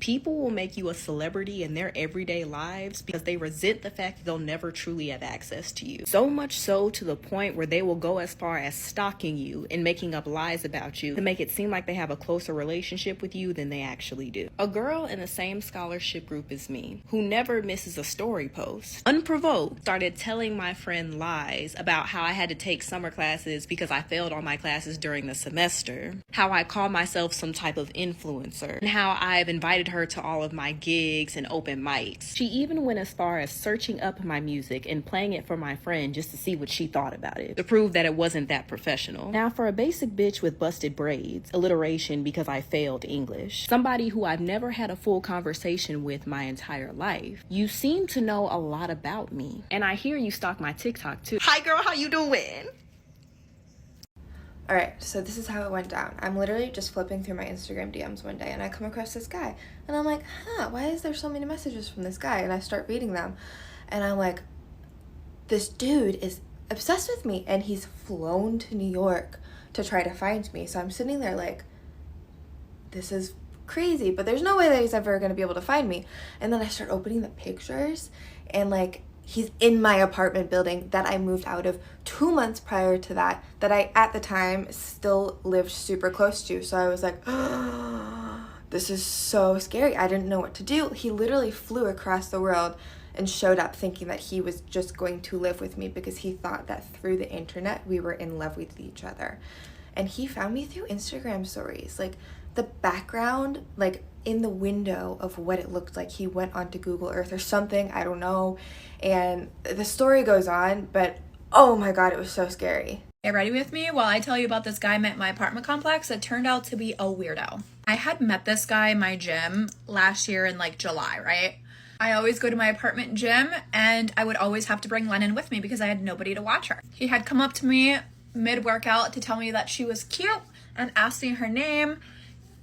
People will make you a celebrity in their everyday lives because they resent the fact that they'll never truly have access to you. So much so to the point where they will go as far as stalking you and making up lies about you to make it seem like they have a closer relationship with you than they actually do. A girl in the same scholarship group as me, who never misses a story post, unprovoked, started telling my friend lies about how I had to take summer classes because I failed all my classes during the semester, how I call myself some type of influencer, and how I've invited her to all of my gigs and open mics. She even went as far as searching up my music and playing it for my friend just to see what she thought about it, to prove that it wasn't that professional. Now, for a basic bitch with busted braids, alliteration because I failed English, somebody who I've never had a full conversation with my entire life, you seem to know a lot about me. And I hear you stalk my TikTok too. Hi girl, how you doing? Alright, so this is how it went down. I'm literally just flipping through my Instagram DMs one day and I come across this guy. And I'm like, why is there so many messages from this guy? And I start reading them. And I'm like, this dude is obsessed with me. And he's flown to New York to try to find me. So I'm sitting there like, this is crazy. But there's no way that he's ever going to be able to find me. And then I start opening the pictures. And like, he's in my apartment building that I moved out of 2 months prior to that I, at the time, still lived super close to. So I was like, oh, this is so scary. I didn't know what to do. He literally flew across the world and showed up thinking that he was just going to live with me because he thought that through the internet we were in love with each other. And he found me through Instagram stories. Like, the background, like, in the window of what it looked like, he went onto Google Earth or something, I don't know, and the story goes on, but oh my god, it was so scary. Get ready with me while I tell you about this guy I met in my apartment complex that turned out to be a weirdo. I had met this guy in my gym last year in like July, right? I always go to my apartment gym and I would always have to bring Lennon with me because I had nobody to watch her. He had come up to me mid-workout to tell me that she was cute and asked me her name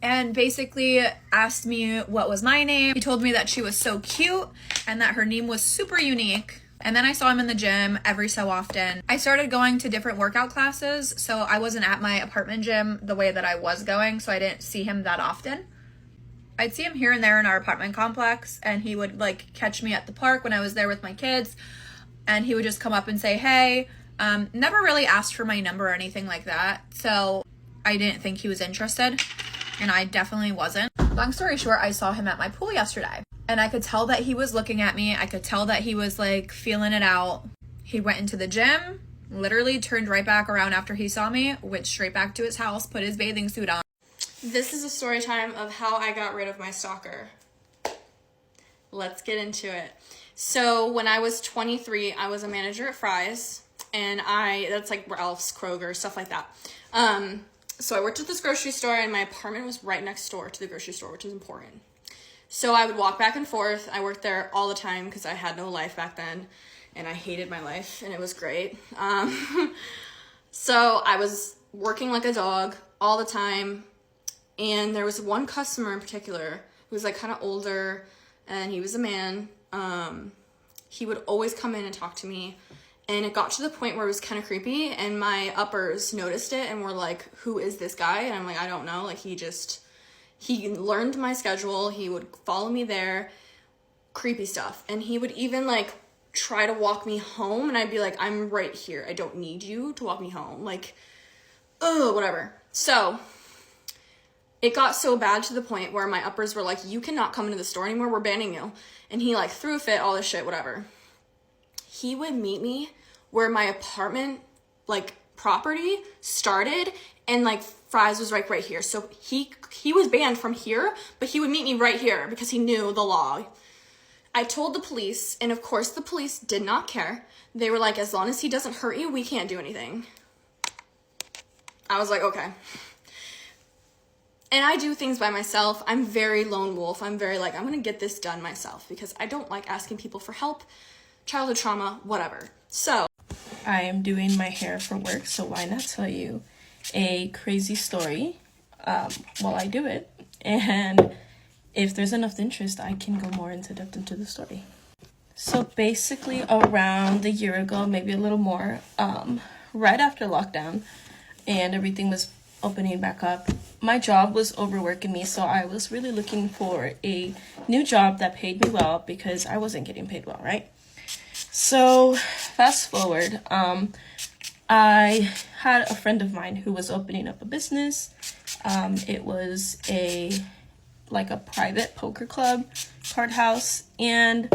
and basically asked me what was my name. He told me that she was so cute and that her name was super unique. And then I saw him in the gym every so often. I started going to different workout classes, so I wasn't at my apartment gym the way that I was going, so I didn't see him that often. I'd see him here and there in our apartment complex, and he would like catch me at the park when I was there with my kids, and he would just come up and say, hey. Never really asked for my number or anything like that, so I didn't think he was interested. And I definitely wasn't. Long story short, I saw him at my pool yesterday. And I could tell that he was looking at me. I could tell that he was like feeling it out. He went into the gym, literally turned right back around after he saw me, went straight back to his house, put his bathing suit on. This is a story time of how I got rid of my stalker. Let's get into it. So when I was 23, I was a manager at Fry's. And that's like Ralph's, Kroger, stuff like that. So I worked at this grocery store and my apartment was right next door to the grocery store, which is important. So I would walk back and forth. I worked there all the time because I had no life back then and I hated my life and it was great. So I was working like a dog all the time. And there was one customer in particular who was like kind of older and he was a man. He would always come in and talk to me. And it got to the point where it was kind of creepy and my uppers noticed it and were like, who is this guy? And I'm like, I don't know. Like he learned my schedule. He would follow me there, creepy stuff. And he would even like try to walk me home. And I'd be like, I'm right here. I don't need you to walk me home. Like, whatever. So it got so bad to the point where my uppers were like, you cannot come into the store anymore. We're banning you. And he like threw a fit, all this shit, whatever. He would meet me where my apartment, like, property started, and, like, Fry's was right here. So he was banned from here, but he would meet me right here because he knew the law. I told the police, and of course the police did not care. They were like, as long as he doesn't hurt you, we can't do anything. I was like, okay. And I do things by myself. I'm very lone wolf. I'm very like, I'm going to get this done myself because I don't like asking people for help. Childhood trauma, whatever. So I am doing my hair for work, so why not tell you a crazy story while I do it? And if there's enough interest, I can go more into depth into the story. So basically around a year ago, maybe a little more, right after lockdown and everything was opening back up, my job was overworking me, so I was really looking for a new job that paid me well because I wasn't getting paid well, right? So fast forward, I had a friend of mine who was opening up a business. It was a private poker club, card house, and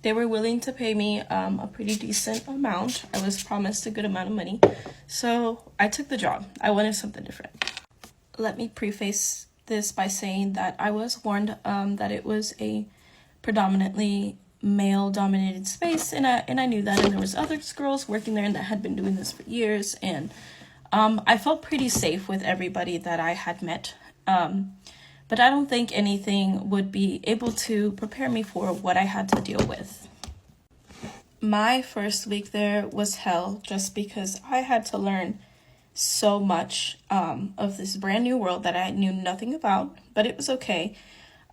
they were willing to pay me a pretty decent amount. I was promised a good amount of money, so I took the job. I wanted something different. Let me preface this by saying that I was warned that it was a predominantly male-dominated space, and I knew that, and there was other girls working there and that had been doing this for years, and I felt pretty safe with everybody that I had met. But I don't think anything would be able to prepare me for what I had to deal with. My first week there was hell just because I had to learn so much of this brand new world that I knew nothing about, but it was okay.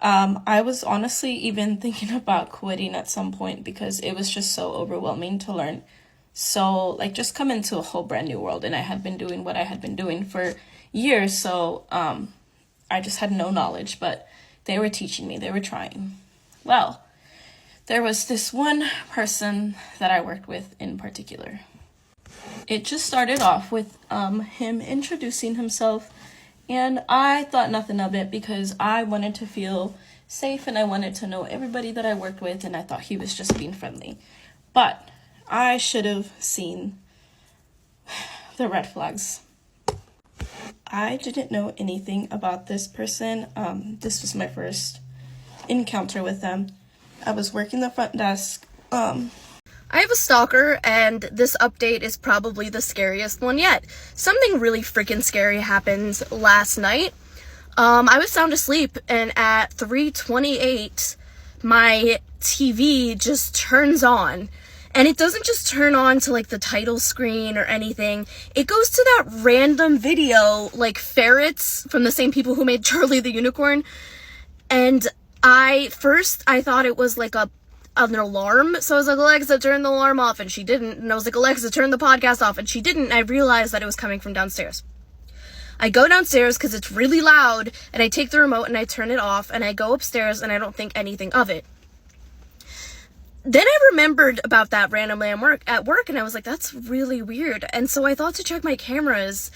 I was honestly even thinking about quitting at some point because it was just so overwhelming to learn. So, just come into a whole brand new world, and I had been doing what I had been doing for years, so I just had no knowledge, but they were teaching me, they were trying. Well, there was this one person that I worked with in particular. It just started off with him introducing himself, and I thought nothing of it because I wanted to feel safe and I wanted to know everybody that I worked with, and I thought he was just being friendly. But I should have seen the red flags. I didn't know anything about this person. This was my first encounter with them. I was working the front desk. I have a stalker, and this update is probably the scariest one yet. Something really freaking scary happened last night. I was sound asleep, and at 3:28, my TV just turns on. And it doesn't just turn on to, the title screen or anything. It goes to that random video, ferrets from the same people who made Charlie the Unicorn. And I thought it was, an alarm. So I was like, Alexa, turn the alarm off. And she didn't. And I was like, Alexa, turn the podcast off. And she didn't. And I realized that it was coming from downstairs. I go downstairs because it's really loud. And I take the remote and I turn it off. And I go upstairs and I don't think anything of it. Then I remembered about that randomly at work, and I was like, that's really weird. And so I thought to check my cameras,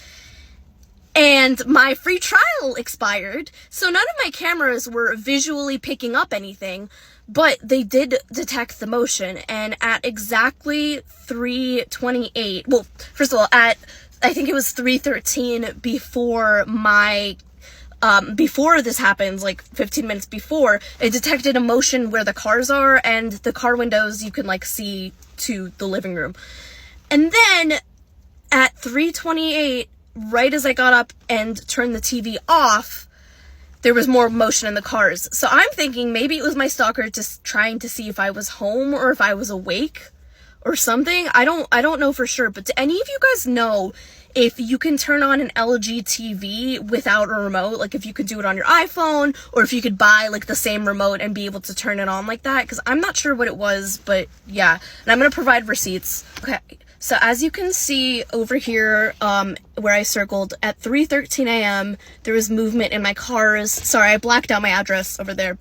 and my free trial expired. So none of my cameras were visually picking up anything, but they did detect the motion. And at exactly 3:28, well, first of all, I think it was 3:13 before this happens, 15 minutes before, it detected a motion where the cars are, and the car windows you can, see to the living room. And then, at 3:28, right as I got up and turned the TV off, there was more motion in the cars. So I'm thinking maybe it was my stalker just trying to see if I was home or if I was awake or something. I don't know for sure, but do any of you guys know if you can turn on an LG TV without a remote, if you could do it on your iPhone, or if you could buy the same remote and be able to turn it on like that? Because I'm not sure what it was, but yeah. And I'm gonna provide receipts. Okay, so as you can see over here, where I circled, at 3:13 a.m. there was movement in my cars. Sorry, I blacked out my address over there,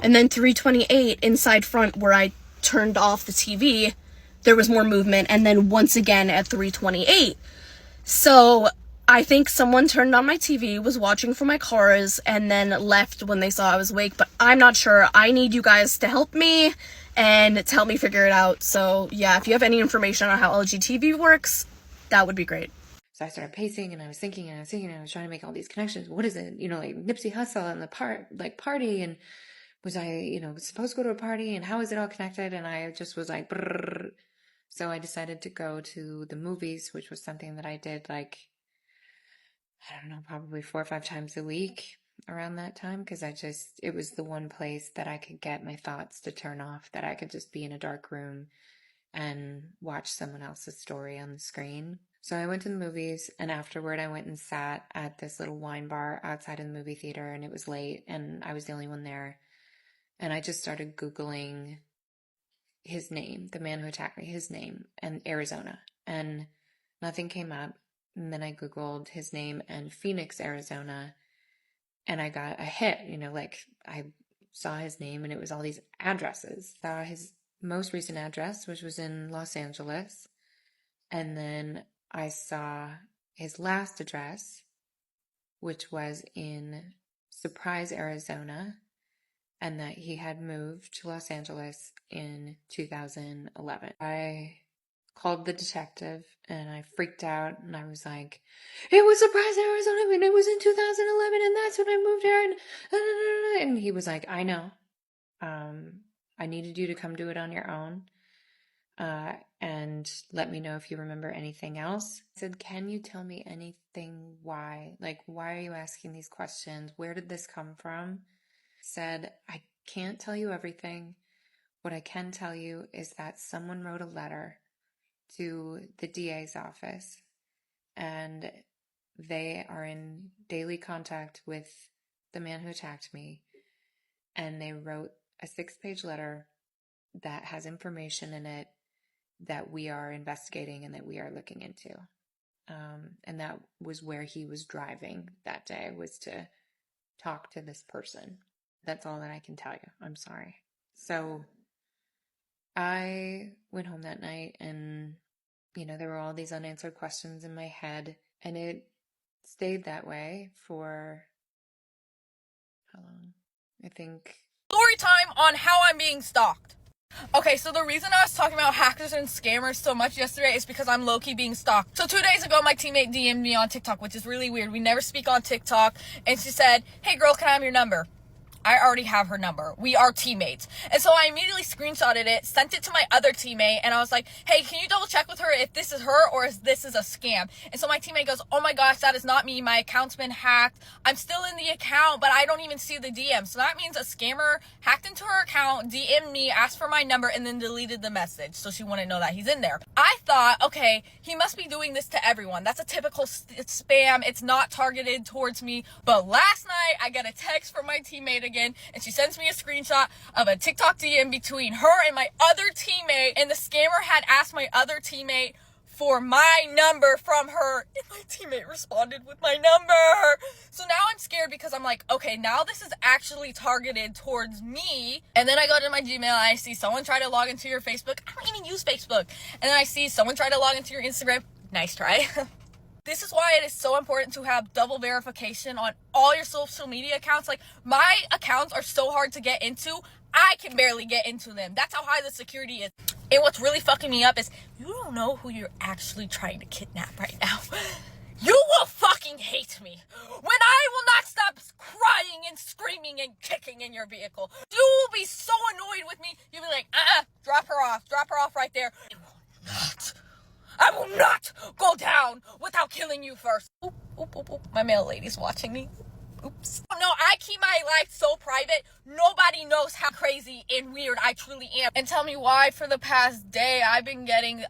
and then 3:28 inside front where I turned off the TV, there was more movement, and then once again at 3:28. So I think someone turned on my TV, was watching from my cars, and then left when they saw I was awake, but I'm not sure. I need you guys to help me and to help me figure it out. So yeah, if you have any information on how LG TV works, that would be great. So I started pacing, and I was thinking, and I was trying to make all these connections. What is it? Nipsey Hussle and the party, and was I, supposed to go to a party, and how is it all connected? And I just was like, brrr. So I decided to go to the movies, which was something that I did probably 4 or 5 times a week around that time, because it was the one place that I could get my thoughts to turn off, that I could just be in a dark room and watch someone else's story on the screen. So I went to the movies, and afterward I went and sat at this little wine bar outside of the movie theater, and it was late and I was the only one there. And I just started Googling his name, the man who attacked me, his name, and Arizona, and nothing came up. And then I Googled his name and Phoenix, Arizona, and I got a hit, like I saw his name and it was all these addresses. Saw his most recent address, which was in Los Angeles. And then I saw his last address, which was in Surprise, Arizona, and that he had moved to Los Angeles in 2011. I called the detective and I freaked out and I was like, it was Surprise, Arizona, and it was in 2011 and that's when I moved here. And he was like, I know. I needed you to come do it on your own. And let me know if you remember anything else. I said, can you tell me anything? Why? Like, why are you asking these questions? Where did this come from? Said, I can't tell you everything. What I can tell you is that someone wrote a letter to the DA's office and they are in daily contact with the man who attacked me. And they wrote a 6-page letter that has information in it that we are investigating and that we are looking into. And that was where he was driving that day, was to talk to this person. That's all that I can tell you. I'm sorry. So I went home that night and, there were all these unanswered questions in my head, and it stayed that way for how long? I think. Story time on how I'm being stalked. Okay, so the reason I was talking about hackers and scammers so much yesterday is because I'm low-key being stalked. So 2 days ago, my teammate DM'd me on TikTok, which is really weird. We never speak on TikTok. And she said, hey girl, can I have your number? I already have her number. We are teammates. And so I immediately screenshotted it, sent it to my other teammate, and I was like, hey, can you double check with her if this is her or if this is a scam? And so my teammate goes, oh my gosh, that is not me. My account's been hacked. I'm still in the account, but I don't even see the DM. So that means a scammer hacked into her account, DM'd me, asked for my number, and then deleted the message. So she wouldn't know that he's in there. I thought, okay, he must be doing this to everyone. That's a typical spam. It's not targeted towards me. But last night, I got a text from my teammate again, and she sends me a screenshot of a TikTok DM between her and my other teammate, and the scammer had asked my other teammate for my number from her, and my teammate responded with my number. So now I'm scared because I'm like, okay, now this is actually targeted towards me. And then I go to my Gmail and I see someone try to log into your Facebook. I don't even use Facebook. And then I see someone try to log into your Instagram. Nice try. This is why it is so important to have double verification on all your social media accounts. Like, my accounts are so hard to get into, I can barely get into them. That's how high the security is. And what's really fucking me up is you don't know who you're actually trying to kidnap right now. You will fucking hate me when I will not stop crying and screaming and kicking in your vehicle. You will be so annoyed with me. You'll be like, drop her off right there. I will not go down without killing you first. Oop, oop, oop, oop. My mail lady's watching me. Oops. No, I keep my life so private. Nobody knows how crazy and weird I truly am. And tell me why for the past day I've been getting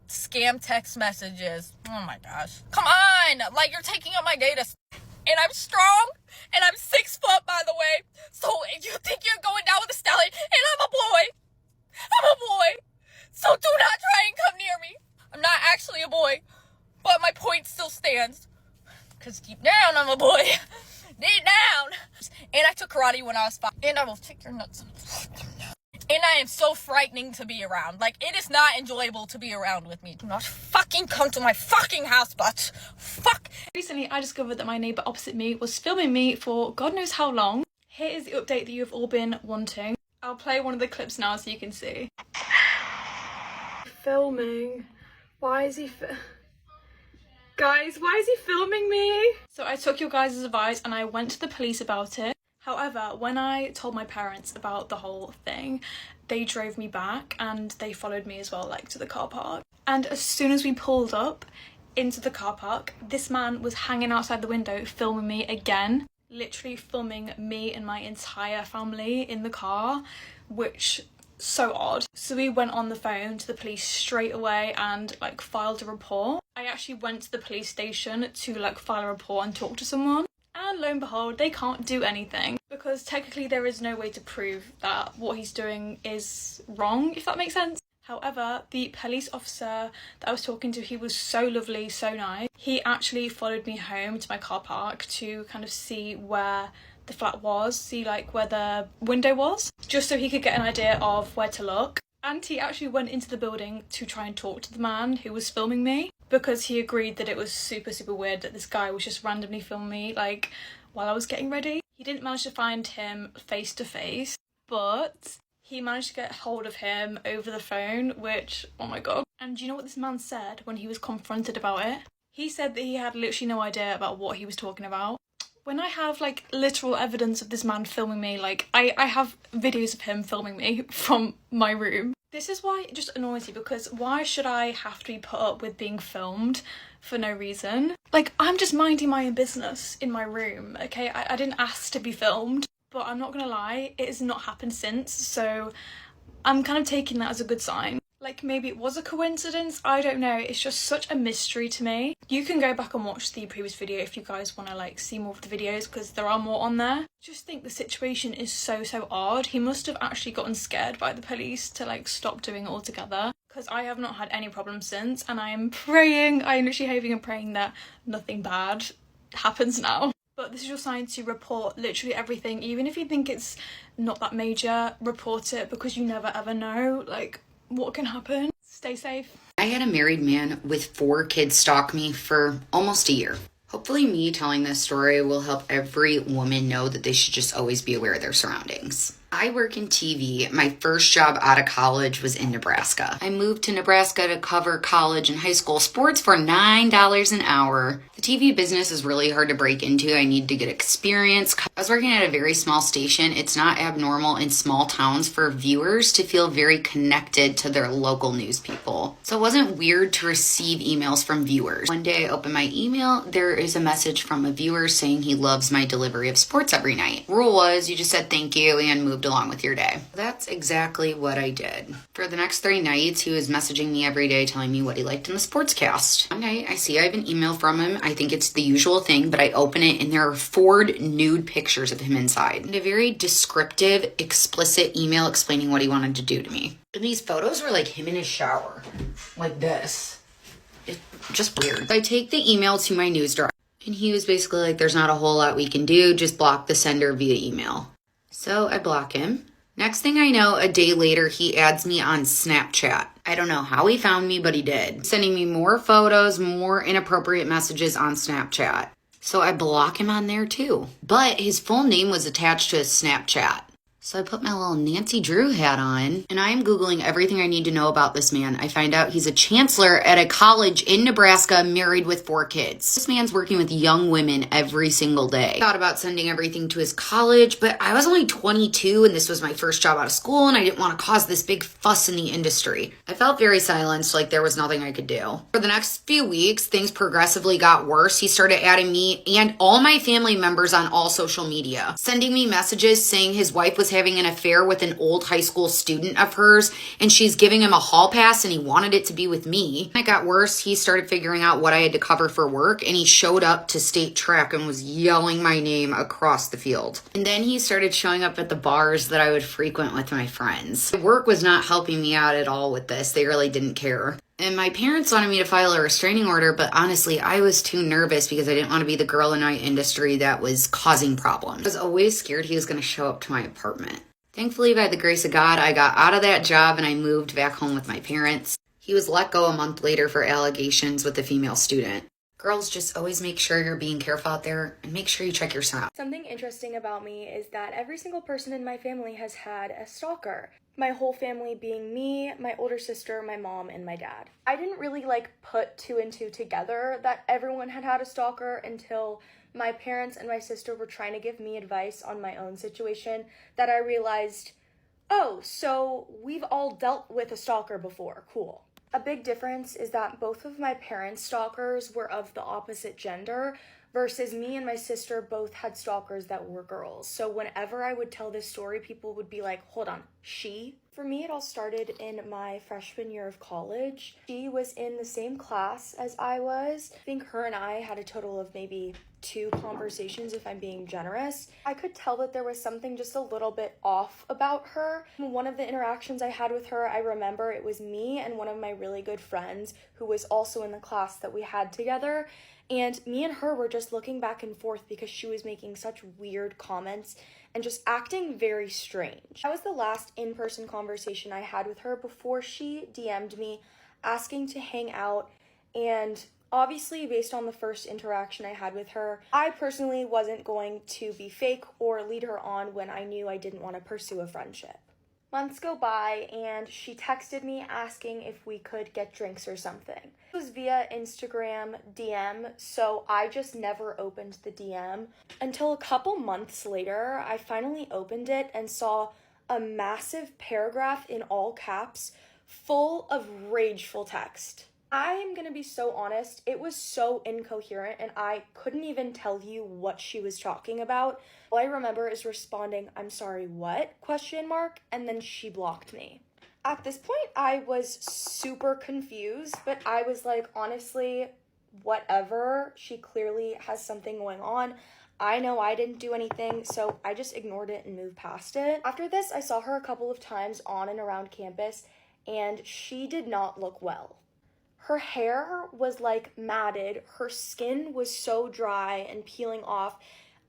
scam text messages. Oh my gosh. Come on. Like, you're taking up my data. And I'm strong. And I'm 6 foot, by the way. So you think you're going down with a stallion. And I'm a boy. So do not try and come near me. I'm not actually a boy, but my point still stands. Because deep down, I'm a boy. Deep down. And I took karate when I was 5. And I will kick your nuts. And I am so frightening to be around. Like, it is not enjoyable to be around with me. Do not fucking come to my fucking house, but fuck. Recently, I discovered that my neighbour opposite me was filming me for God knows how long. Here is the update that you've all been wanting. I'll play one of the clips now so you can see. Filming. Why is he Guys, why is he filming me? So I took your guys' advice and I went to the police about it. However, when I told my parents about the whole thing, they drove me back and they followed me as well, like to the car park. And as soon as we pulled up into the car park, this man was hanging outside the window filming me again. Literally filming me and my entire family in the car, which so odd. So we went on the phone to the police straight away and like filed a report. I actually went to the police station to like file a report and talk to someone, and lo and behold, they can't do anything because technically there is no way to prove that what he's doing is wrong, if that makes sense. However, the police officer that I was talking to, he was so lovely, so nice. He actually followed me home to my car park to kind of see where the flat was, see like where the window was, just so he could get an idea of where to look. And he actually went into the building to try and talk to the man who was filming me, because he agreed that it was super, super weird that this guy was just randomly filming me, like, while I was getting ready. He didn't manage to find him face to face, but he managed to get hold of him over the phone, which, oh my god. And do you know what this man said when he was confronted about it? He said that he had literally no idea about what he was talking about. When I have, like, literal evidence of this man filming me, like, I have videos of him filming me from my room. This is why it just annoys me, because why should I have to be put up with being filmed for no reason? Like, I'm just minding my own business in my room, okay? I didn't ask to be filmed, but I'm not gonna lie, it has not happened since, so I'm kind of taking that as a good sign. Like, maybe it was a coincidence, I don't know, it's just such a mystery to me. You can go back and watch the previous video if you guys want to, like, see more of the videos, because there are more on there. Just think the situation is so, so odd. He must have actually gotten scared by the police to, like, stop doing it altogether, because I have not had any problems since, and I am literally hoping and praying that nothing bad happens now. But this is your sign to report literally everything, even if you think it's not that major, report it, because you never ever know, like, what can happen. Stay safe. I had a married man with 4 kids stalk me for almost a year. Hopefully me telling this story will help every woman know that they should just always be aware of their surroundings. I work in TV. My first job out of college was in Nebraska. I moved to Nebraska to cover college and high school sports for $9 an hour. The TV business is really hard to break into. I need to get experience. I was working at a very small station. It's not abnormal in small towns for viewers to feel very connected to their local news people. So it wasn't weird to receive emails from viewers. One day I opened my email. There is a message from a viewer saying he loves my delivery of sports every night. Rule was you just said thank you and moved along with your day. That's exactly what I did. For the next 3 nights, he was messaging me every day telling me what he liked in the sportscast. One night, I see I have an email from him. I think it's the usual thing, but I open it and there are 4 nude pictures of him inside. And a very descriptive, explicit email explaining what he wanted to do to me. And these photos were like him in his shower. Like this. It's just weird. I take the email to my news director, and he was basically like, there's not a whole lot we can do. Just block the sender via email. So I block him. Next thing I know, a day later, he adds me on Snapchat. I don't know how he found me, but he did. Sending me more photos, more inappropriate messages on Snapchat. So I block him on there too. But his full name was attached to his Snapchat. So I put my little Nancy Drew hat on, and I am Googling everything I need to know about this man. I find out he's a chancellor at a college in Nebraska, married with 4 kids. This man's working with young women every single day. I thought about sending everything to his college, but I was only 22, and this was my first job out of school, and I didn't want to cause this big fuss in the industry. I felt very silenced, like there was nothing I could do. For the next few weeks, things progressively got worse. He started adding me and all my family members on all social media, sending me messages saying his wife was having an affair with an old high school student of hers, and she's giving him a hall pass and he wanted it to be with me. When it got worse, he started figuring out what I had to cover for work, and he showed up to state track and was yelling my name across the field. And then he started showing up at the bars that I would frequent with my friends. Work was not helping me out at all with this. They really didn't care. And my parents wanted me to file a restraining order, but honestly, I was too nervous because I didn't want to be the girl in my industry that was causing problems. I was always scared he was going to show up to my apartment. Thankfully, by the grace of God, I got out of that job and I moved back home with my parents. He was let go a month later for allegations with a female student. Girls, just always make sure you're being careful out there and make sure you check your surroundings. Something interesting about me is that every single person in my family has had a stalker. My whole family being me, my older sister, my mom, and my dad. I didn't really put 2 and 2 together that everyone had had a stalker until my parents and my sister were trying to give me advice on my own situation, that I realized, oh, so we've all dealt with a stalker before, cool. A big difference is that both of my parents' stalkers were of the opposite gender, versus me and my sister both had stalkers that were girls. So whenever I would tell this story, people would be like, hold on, she? For me, it all started in my freshman year of college. She was in the same class as I was. I think her and I had a total of maybe 2 conversations, if I'm being generous. I could tell that there was something just a little bit off about her. One of the interactions I had with her, I remember it was me and one of my really good friends who was also in the class that we had together. And me and her were just looking back and forth because she was making such weird comments and just acting very strange. That was the last in-person conversation I had with her before she DM'd me asking to hang out. And obviously, based on the first interaction I had with her, I personally wasn't going to be fake or lead her on when I knew I didn't want to pursue a friendship. Months go by and she texted me asking if we could get drinks or something. It was via Instagram DM, so I just never opened the DM until a couple months later. I finally opened it and saw a massive paragraph in all caps full of rageful text. I am gonna be so honest, it was so incoherent and I couldn't even tell you what she was talking about. All I remember is responding, "I'm sorry, what?" ? And then she blocked me. At this point, I was super confused, but I was like, honestly, whatever. She clearly has something going on. I know I didn't do anything, so I just ignored it and moved past it. After this, I saw her a couple of times on and around campus, and she did not look well. Her hair was like matted, her skin was so dry and peeling off.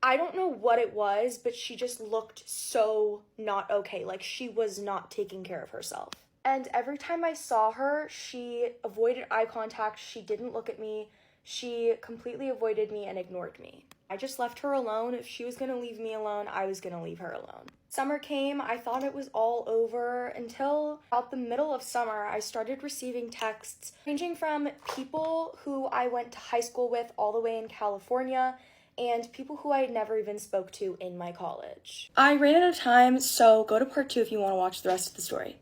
I don't know what it was, but she just looked so not okay, like she was not taking care of herself. And every time I saw her, she avoided eye contact, she didn't look at me, she completely avoided me and ignored me. I just left her alone. If she was gonna leave me alone, I was gonna leave her alone. Summer came, I thought it was all over until about the middle of summer, I started receiving texts ranging from people who I went to high school with all the way in California and people who I had never even spoke to in my college. I ran out of time, so go to part 2 if you want to watch the rest of the story.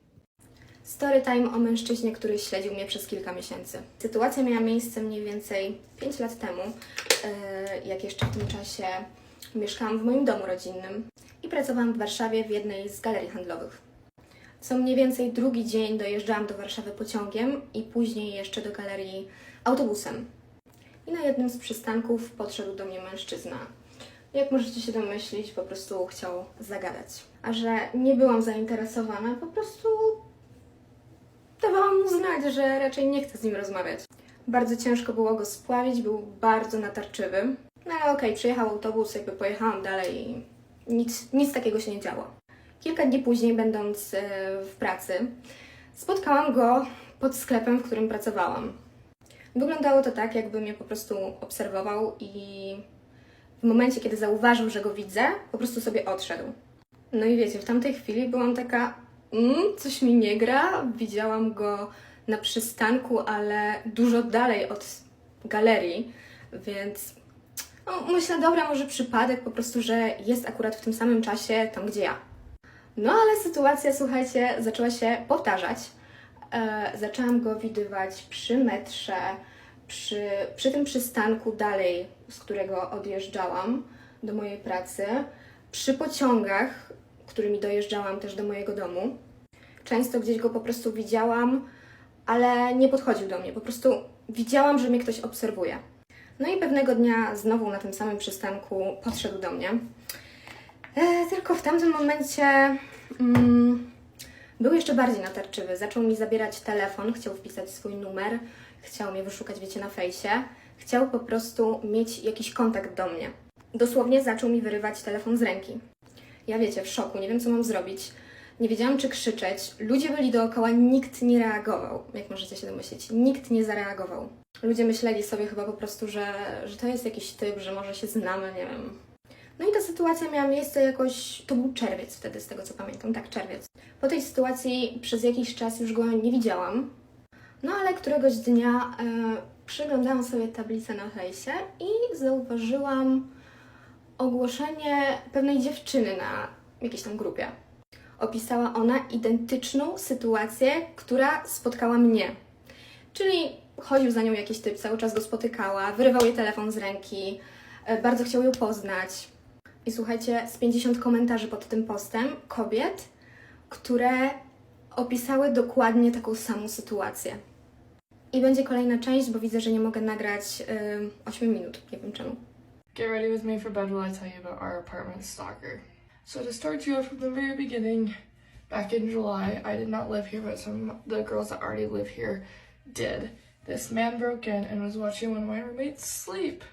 Storytime o mężczyźnie, który śledził mnie przez kilka miesięcy. Sytuacja miała miejsce mniej więcej 5 lat temu, jak jeszcze w tym czasie mieszkałam w moim domu rodzinnym i pracowałam w Warszawie w jednej z galerii handlowych. Co mniej więcej drugi dzień dojeżdżałam do Warszawy pociągiem i później jeszcze do galerii autobusem. I na jednym z przystanków podszedł do mnie mężczyzna. Jak możecie się domyślić, po prostu chciał zagadać. A że nie byłam zainteresowana, po prostu dawałam mu znać, że raczej nie chcę z nim rozmawiać. Bardzo ciężko było go spławić, był bardzo natarczywy. No ale okej, przyjechał autobus, jakby pojechałam dalej i nic takiego się nie działo. Kilka dni później, będąc w pracy, spotkałam go pod sklepem, w którym pracowałam. Wyglądało to tak, jakby mnie po prostu obserwował i w momencie, kiedy zauważył, że go widzę, po prostu sobie odszedł. No i wiecie, w tamtej chwili byłam taka, coś mi nie gra. Widziałam go na przystanku, ale dużo dalej od galerii, więc myślę, dobra, może przypadek po prostu, że jest akurat w tym samym czasie tam, gdzie ja. No ale sytuacja, słuchajcie, zaczęła się powtarzać. Zaczęłam go widywać przy metrze, przy tym przystanku dalej, z którego odjeżdżałam do mojej pracy, przy pociągach, którymi dojeżdżałam też do mojego domu. Często gdzieś go po prostu widziałam, ale nie podchodził do mnie, po prostu widziałam, że mnie ktoś obserwuje. No i pewnego dnia znowu na tym samym przystanku podszedł do mnie. Tylko w tamtym momencie był jeszcze bardziej natarczywy. Zaczął mi zabierać telefon, chciał wpisać swój numer, chciał mnie wyszukać, wiecie, na fejsie. Chciał po prostu mieć jakiś kontakt do mnie. Dosłownie zaczął mi wyrywać telefon z ręki. Ja, wiecie, w szoku, nie wiem, co mam zrobić. Nie wiedziałam, czy krzyczeć. Ludzie byli dookoła, nikt nie reagował, jak możecie się domyślić. Nikt nie zareagował. Ludzie myśleli sobie chyba po prostu, że to jest jakiś typ, że może się znamy, nie wiem. No i ta sytuacja miała miejsce jakoś, to był czerwiec wtedy, z tego co pamiętam, tak, czerwiec. Po tej sytuacji przez jakiś czas już go nie widziałam, no ale któregoś dnia przyglądałam sobie tablicę na fejsie i zauważyłam ogłoszenie pewnej dziewczyny na jakiejś tam grupie. Opisała ona identyczną sytuację, która spotkała mnie. Czyli chodził za nią jakiś typ, cały czas go spotykała, wyrywał jej telefon z ręki, bardzo chciał ją poznać. I słuchajcie, z 50 komentarzy pod tym postem kobiet, które opisały dokładnie taką samą sytuację. I będzie kolejna część, bo widzę, że nie mogę nagrać 8 minut, nie wiem czemu. Get ready with me for bed while I tell you about our apartment stalker. So to start you off from the very beginning, back in July, I did not live here, but some of the girls that already live here did. This man broke in and was watching one of my roommates sleep.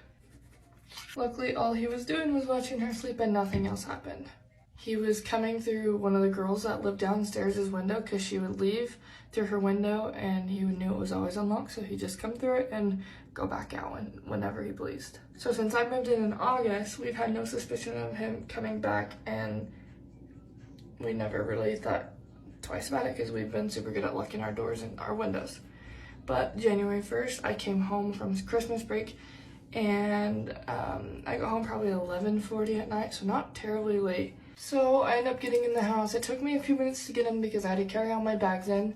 Luckily, all he was doing was watching her sleep and nothing else happened. He was coming through one of the girls that lived downstairs' window because she would leave through her window and he knew it was always unlocked, so he'd just come through it and go back out whenever he pleased. So since I moved in August, we've had no suspicion of him coming back, and we never really thought twice about it because we've been super good at locking our doors and our windows. But January 1st, I came home from Christmas break, and I got home probably 11:40 at night, so not terribly late. So I ended up getting in the house. It took me a few minutes to get in because I had to carry all my bags in,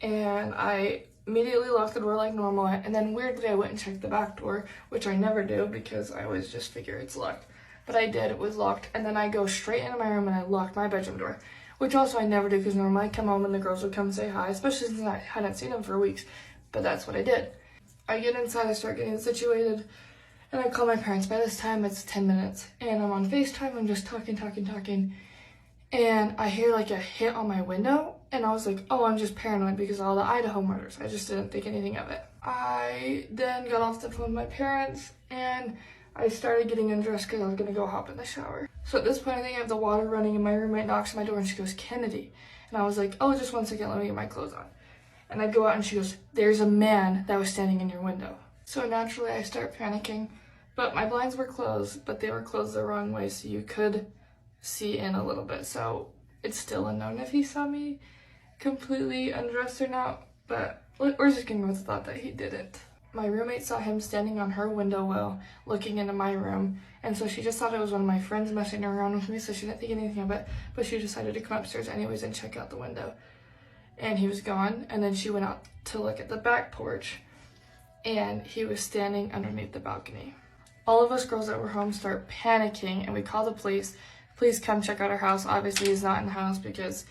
and I immediately locked the door like normal, and then weirdly I went and checked the back door, which I never do because I always just figure it's locked. But I did, it was locked, and then I go straight into my room and I locked my bedroom door, which also I never do because normally I come home and the girls would come say hi, especially since I hadn't seen them for weeks, but that's what I did. I get inside, I start getting situated, and I call my parents. By this time it's 10 minutes, and I'm on FaceTime, I'm just talking, and I hear like a hit on my window, and I was like, oh, I'm just paranoid because of all the Idaho murders. I just didn't think anything of it. I then got off the phone with my parents, and I started getting undressed because I was gonna go hop in the shower. So at this point, I think I have the water running, and my roommate knocks on my door, and she goes, Kennedy. And I was like, oh, just 1 second, let me get my clothes on. And I go out, and she goes, there's a man that was standing in your window. So naturally, I start panicking, but my blinds were closed, but they were closed the wrong way, so you could see in a little bit. So it's still unknown if he saw me completely undressed or not, but we're just going with the thought that he didn't. My roommate saw him standing on her window well, looking into my room, and so she just thought it was one of my friends messing around with me, so she didn't think anything of it, but she decided to come upstairs anyways and check out the window. And he was gone, and then she went out to look at the back porch, and he was standing underneath the balcony. All of us girls that were home start panicking, and we call the police. Please come check out our house. Obviously, he's not in the house because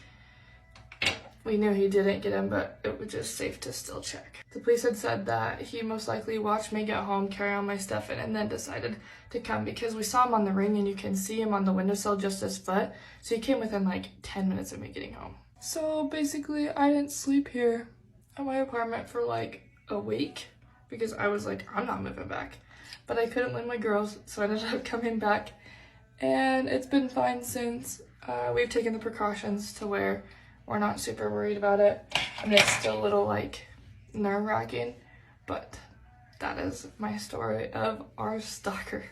we knew he didn't get in, but it was just safe to still check. The police had said that he most likely watched me get home, carry all my stuff in, and then decided to come because we saw him on the ring and you can see him on the windowsill, just his foot. So he came within like 10 minutes of me getting home. So basically, I didn't sleep here at my apartment for like a week because I was like, I'm not moving back. But I couldn't leave my girls, so I ended up coming back. And it's been fine since. We've taken the precautions to where we're not super worried about it. I mean, it's still a little like nerve-wracking, but that is my story of our stalker.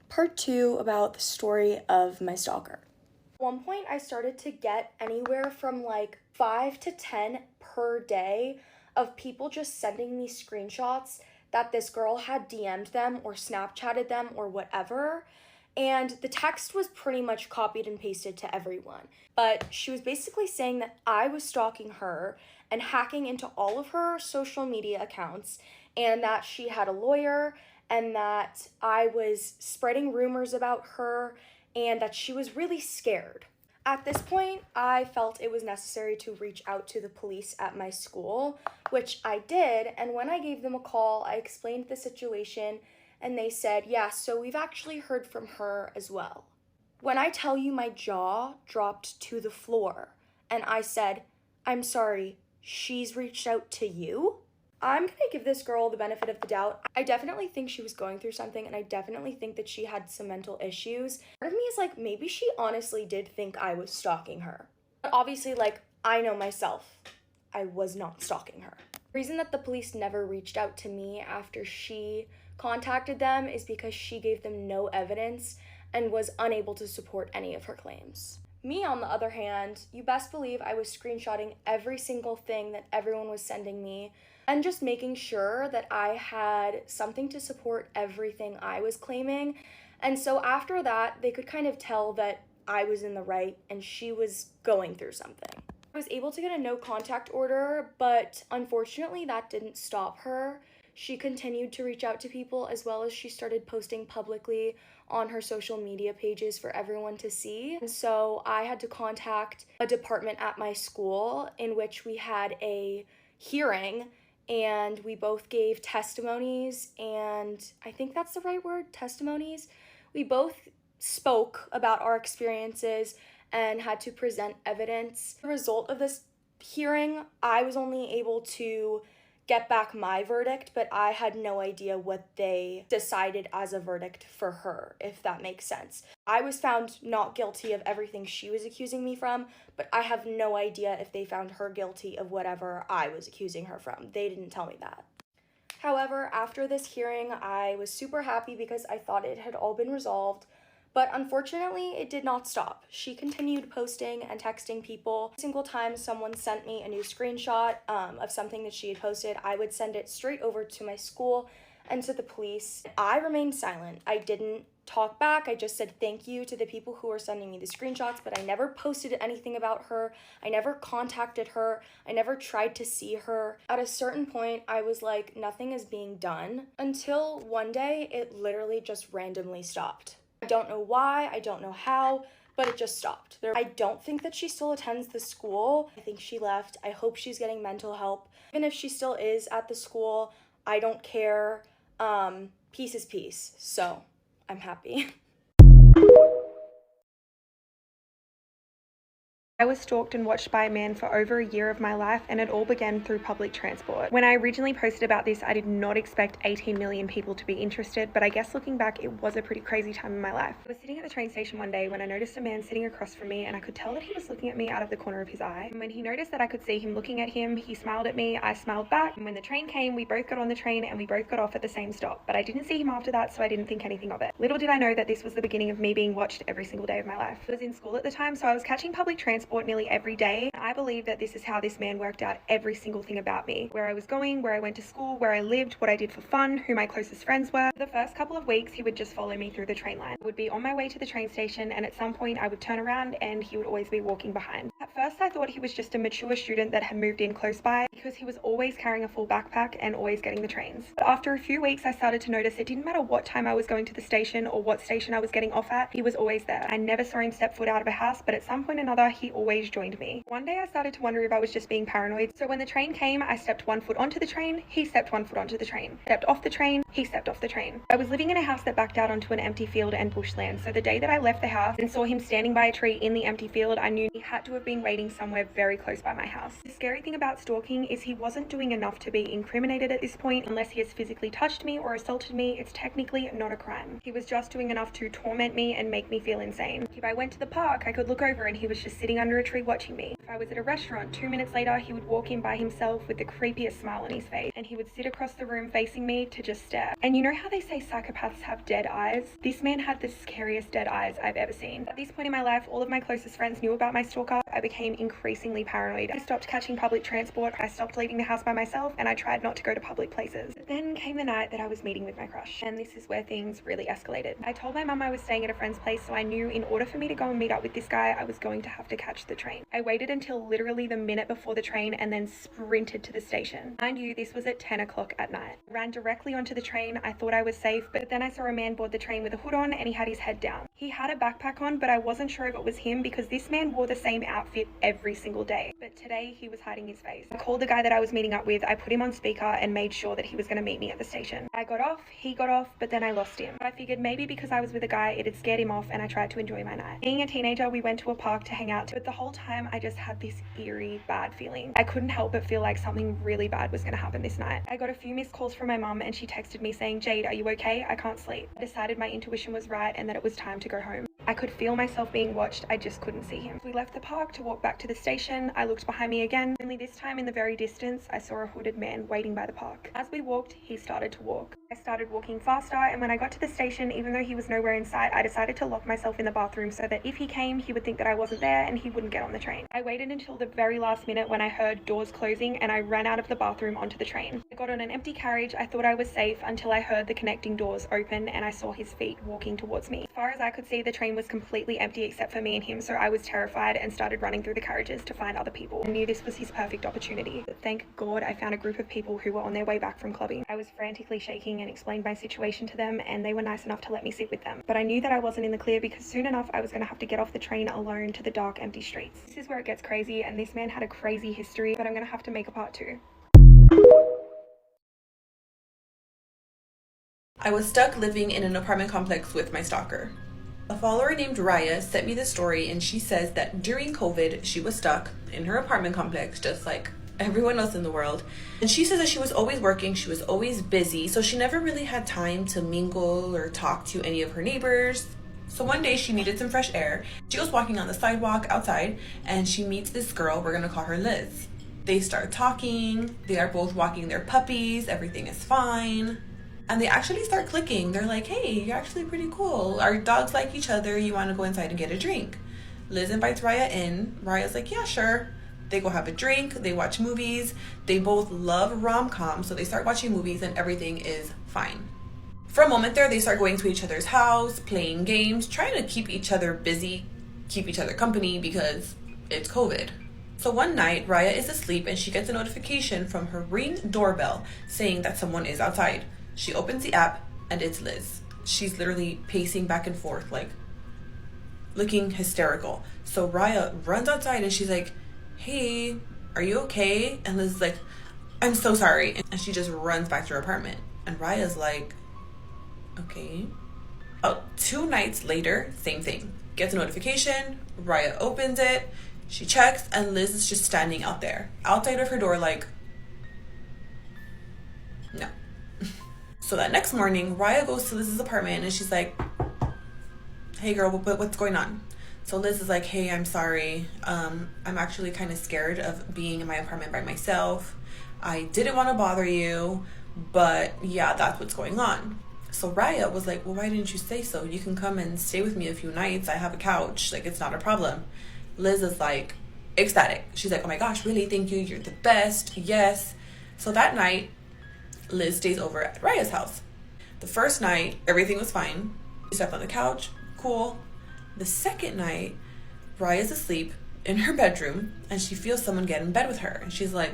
Part 2 about the story of my stalker. At one point, I started to get anywhere from like 5 to 10 per day of people just sending me screenshots that this girl had DM'd them or Snapchatted them or whatever. And the text was pretty much copied and pasted to everyone. But she was basically saying that I was stalking her and hacking into all of her social media accounts, and that she had a lawyer, and that I was spreading rumors about her, and that she was really scared. At this point, I felt it was necessary to reach out to the police at my school, which I did, and when I gave them a call, I explained the situation, and they said, yeah, so we've actually heard from her as well. When I tell you my jaw dropped to the floor, and I said, I'm sorry, she's reached out to you? I'm gonna give this girl the benefit of the doubt. I definitely think she was going through something, and I definitely think that she had some mental issues. Part of me is like, maybe she honestly did think I was stalking her. But obviously, like, I know myself, I was not stalking her. The reason that the police never reached out to me after she contacted them is because she gave them no evidence and was unable to support any of her claims. Me, on the other hand, you best believe I was screenshotting every single thing that everyone was sending me and just making sure that I had something to support everything I was claiming. And so after that, they could kind of tell that I was in the right and she was going through something. I was able to get a no contact order, but unfortunately that didn't stop her. She continued to reach out to people, as well as she started posting publicly on her social media pages for everyone to see. And so I had to contact a department at my school in which we had a hearing, and we both gave testimonies, and I think that's the right word, testimonies, We both spoke about our experiences and had to present evidence. The result of this hearing, I was only able to get back my verdict, but I had no idea what they decided as a verdict for her, if that makes sense. I was found not guilty of everything she was accusing me from, but I have no idea if they found her guilty of whatever I was accusing her from. They didn't tell me that. However, after this hearing, I was super happy because I thought it had all been resolved. But unfortunately, it did not stop. She continued posting and texting people. Every single time someone sent me a new screenshot of something that she had posted, I would send it straight over to my school and to the police. I remained silent. I didn't talk back. I just said thank you to the people who were sending me the screenshots, but I never posted anything about her. I never contacted her. I never tried to see her. At a certain point, I was like, nothing is being done, until one day it literally just randomly stopped. I don't know why, I don't know how, but it just stopped. I don't think that she still attends the school. I think she left. I hope she's getting mental help. Even if she still is at the school, I don't care. Peace is peace. So I'm happy. I was stalked and watched by a man for over a year of my life, and it all began through public transport. When I originally posted about this, I did not expect 18 million people to be interested, but I guess looking back, it was a pretty crazy time in my life. I was sitting at the train station one day when I noticed a man sitting across from me, and I could tell that he was looking at me out of the corner of his eye. And when he noticed that I could see him looking at him, he smiled at me, I smiled back, and when the train came, we both got on the train and we both got off at the same stop. But I didn't see him after that, so I didn't think anything of it. Little did I know that this was the beginning of me being watched every single day of my life. I was in school at the time, so I was catching public transport nearly every day. I believe that this is how this man worked out every single thing about me. Where I was going, where I went to school, where I lived, what I did for fun, who my closest friends were. For the first couple of weeks, he would just follow me through the train line. I would be on my way to the train station, and at some point I would turn around and he would always be walking behind. At first I thought he was just a mature student that had moved in close by, because he was always carrying a full backpack and always getting the trains. But after a few weeks I started to notice it didn't matter what time I was going to the station or what station I was getting off at, he was always there. I never saw him step foot out of a house, but at some point or another he always joined me. One day I started to wonder if I was just being paranoid, so when the train came, I stepped one foot onto the train, he stepped one foot onto the train. Stepped off the train, he stepped off the train. I was living in a house that backed out onto an empty field and bushland, so the day that I left the house and saw him standing by a tree in the empty field, I knew he had to have been waiting somewhere very close by my house. The scary thing about stalking is he wasn't doing enough to be incriminated at this point. Unless he has physically touched me or assaulted me, it's technically not a crime. He was just doing enough to torment me and make me feel insane. If I went to the park, I could look over and he was just sitting under a tree watching me. If I was at a restaurant, 2 minutes later he would walk in by himself with the creepiest smile on his face, and he would sit across the room facing me to just stare. And you know how they say psychopaths have dead eyes? This man had the scariest dead eyes I've ever seen. At this point in my life, all of my closest friends knew about my stalker. I became increasingly paranoid. I stopped catching public transport, I stopped leaving the house by myself, and I tried not to go to public places. But then came the night that I was meeting with my crush, and this is where things really escalated. I told my mum I was staying at a friend's place, so I knew in order for me to go and meet up with this guy, I was going to have to catch the train. I waited until literally the minute before the train and then sprinted to the station. Mind you, this was at 10 o'clock at night. I ran directly onto the train. I thought I was safe, but then I saw a man board the train with a hood on and he had his head down. He had a backpack on, but I wasn't sure if it was him because this man wore the same outfit every single day. But today he was hiding his face. I called the guy that I was meeting up with, I put him on speaker and made sure that he was going to meet me at the station. I got off, he got off, but then I lost him. I figured maybe because I was with a guy, it had scared him off and I tried to enjoy my night. Being a teenager, we went to a park to hang out, but the whole time I just had this eerie, bad feeling. I couldn't help but feel like something really bad was going to happen this night. I got a few missed calls from my mum and she texted me saying, "Jade, are you okay? I can't sleep." I decided my intuition was right and that it was time to go home. I could feel myself being watched, I just couldn't see him. We left the park to walk back to the station. I looked behind me again, only this time in the very distance, I saw a hooded man waiting by the park. As we walked, he started to walk. I started walking faster, and when I got to the station, even though he was nowhere in sight, I decided to lock myself in the bathroom so that if he came, he would think that I wasn't there and he wouldn't get on the train. I waited until the very last minute when I heard doors closing and I ran out of the bathroom onto the train. I got on an empty carriage. I thought I was safe until I heard the connecting doors open and I saw his feet walking towards me. As far as I could see, the train was completely empty except for me and him, so I was terrified and started running through the carriages to find other people. I knew this was his perfect opportunity. But thank God I found a group of people who were on their way back from clubbing. I was frantically shaking and explained my situation to them, and they were nice enough to let me sit with them. But I knew that I wasn't in the clear because soon enough I was going to have to get off the train alone to the dark, empty streets. This is where it gets crazy, and this man had a crazy history, but I'm going to have to make a part 2. I was stuck living in an apartment complex with my stalker. A follower named Raya sent me this story, and she says that during COVID, she was stuck in her apartment complex, just like everyone else in the world. And she says that she was always working, she was always busy, so she never really had time to mingle or talk to any of her neighbors. So one day she needed some fresh air. She was walking on the sidewalk outside, and she meets this girl, we're gonna call her Liz. They start talking, they are both walking their puppies, everything is fine. And they actually start clicking. They're like, hey, you're actually pretty cool. Our dogs like each other. You want to go inside and get a drink? Liz invites Raya in. Raya's like, yeah, sure. They go have a drink. They watch movies. They both love rom-coms. So they start watching movies and everything is fine. For a moment there, they start going to each other's house, playing games, trying to keep each other busy, keep each other company because it's COVID. So one night, Raya is asleep and she gets a notification from her Ring doorbell saying that someone is outside. She opens the app and it's Liz. She's literally pacing back and forth, like looking hysterical. So Raya runs outside and she's like, hey, are you okay? And Liz is like, I'm so sorry. And she just runs back to her apartment. And Raya's like, okay. Oh, 2 nights later, same thing. Gets a notification. Raya opens it. She checks and Liz is just standing out there, outside of her door, like, no. So that next morning, Raya goes to Liz's apartment and she's like, hey girl, what's going on? So Liz is like, hey, I'm sorry. I'm actually kind of scared of being in my apartment by myself. I didn't want to bother you, but yeah, that's what's going on. So Raya was like, well, why didn't you say so? You can come and stay with me a few nights. I have a couch. Like, it's not a problem. Liz is like ecstatic. She's like, oh my gosh, really? Thank you. You're the best. Yes. So that night, Liz stays over at Raya's house. The first night, everything was fine. She slept on the couch, cool. The second night, Raya's asleep in her bedroom and she feels someone get in bed with her. And she's like,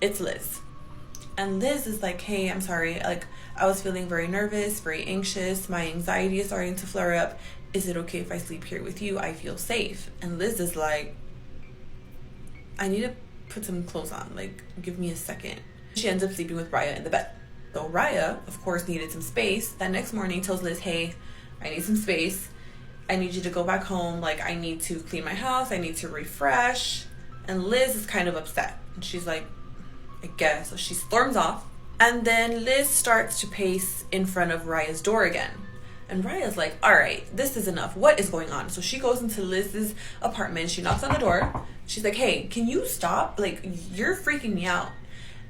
it's Liz. And Liz is like, hey, I'm sorry. Like, I was feeling very nervous, very anxious. My anxiety is starting to flare up. Is it okay if I sleep here with you? I feel safe. And Liz is like, I need to put some clothes on. Like, give me a second. She ends up sleeping with Raya in the bed. So Raya, of course, needed some space. That next morning tells Liz, hey, I need some space. I need you to go back home. Like, I need to clean my house. I need to refresh. And Liz is kind of upset. And she's like, I guess. So she storms off. And then Liz starts to pace in front of Raya's door again. And Raya's like, all right, this is enough. What is going on? So she goes into Liz's apartment. She knocks on the door. She's like, hey, can you stop? Like, you're freaking me out.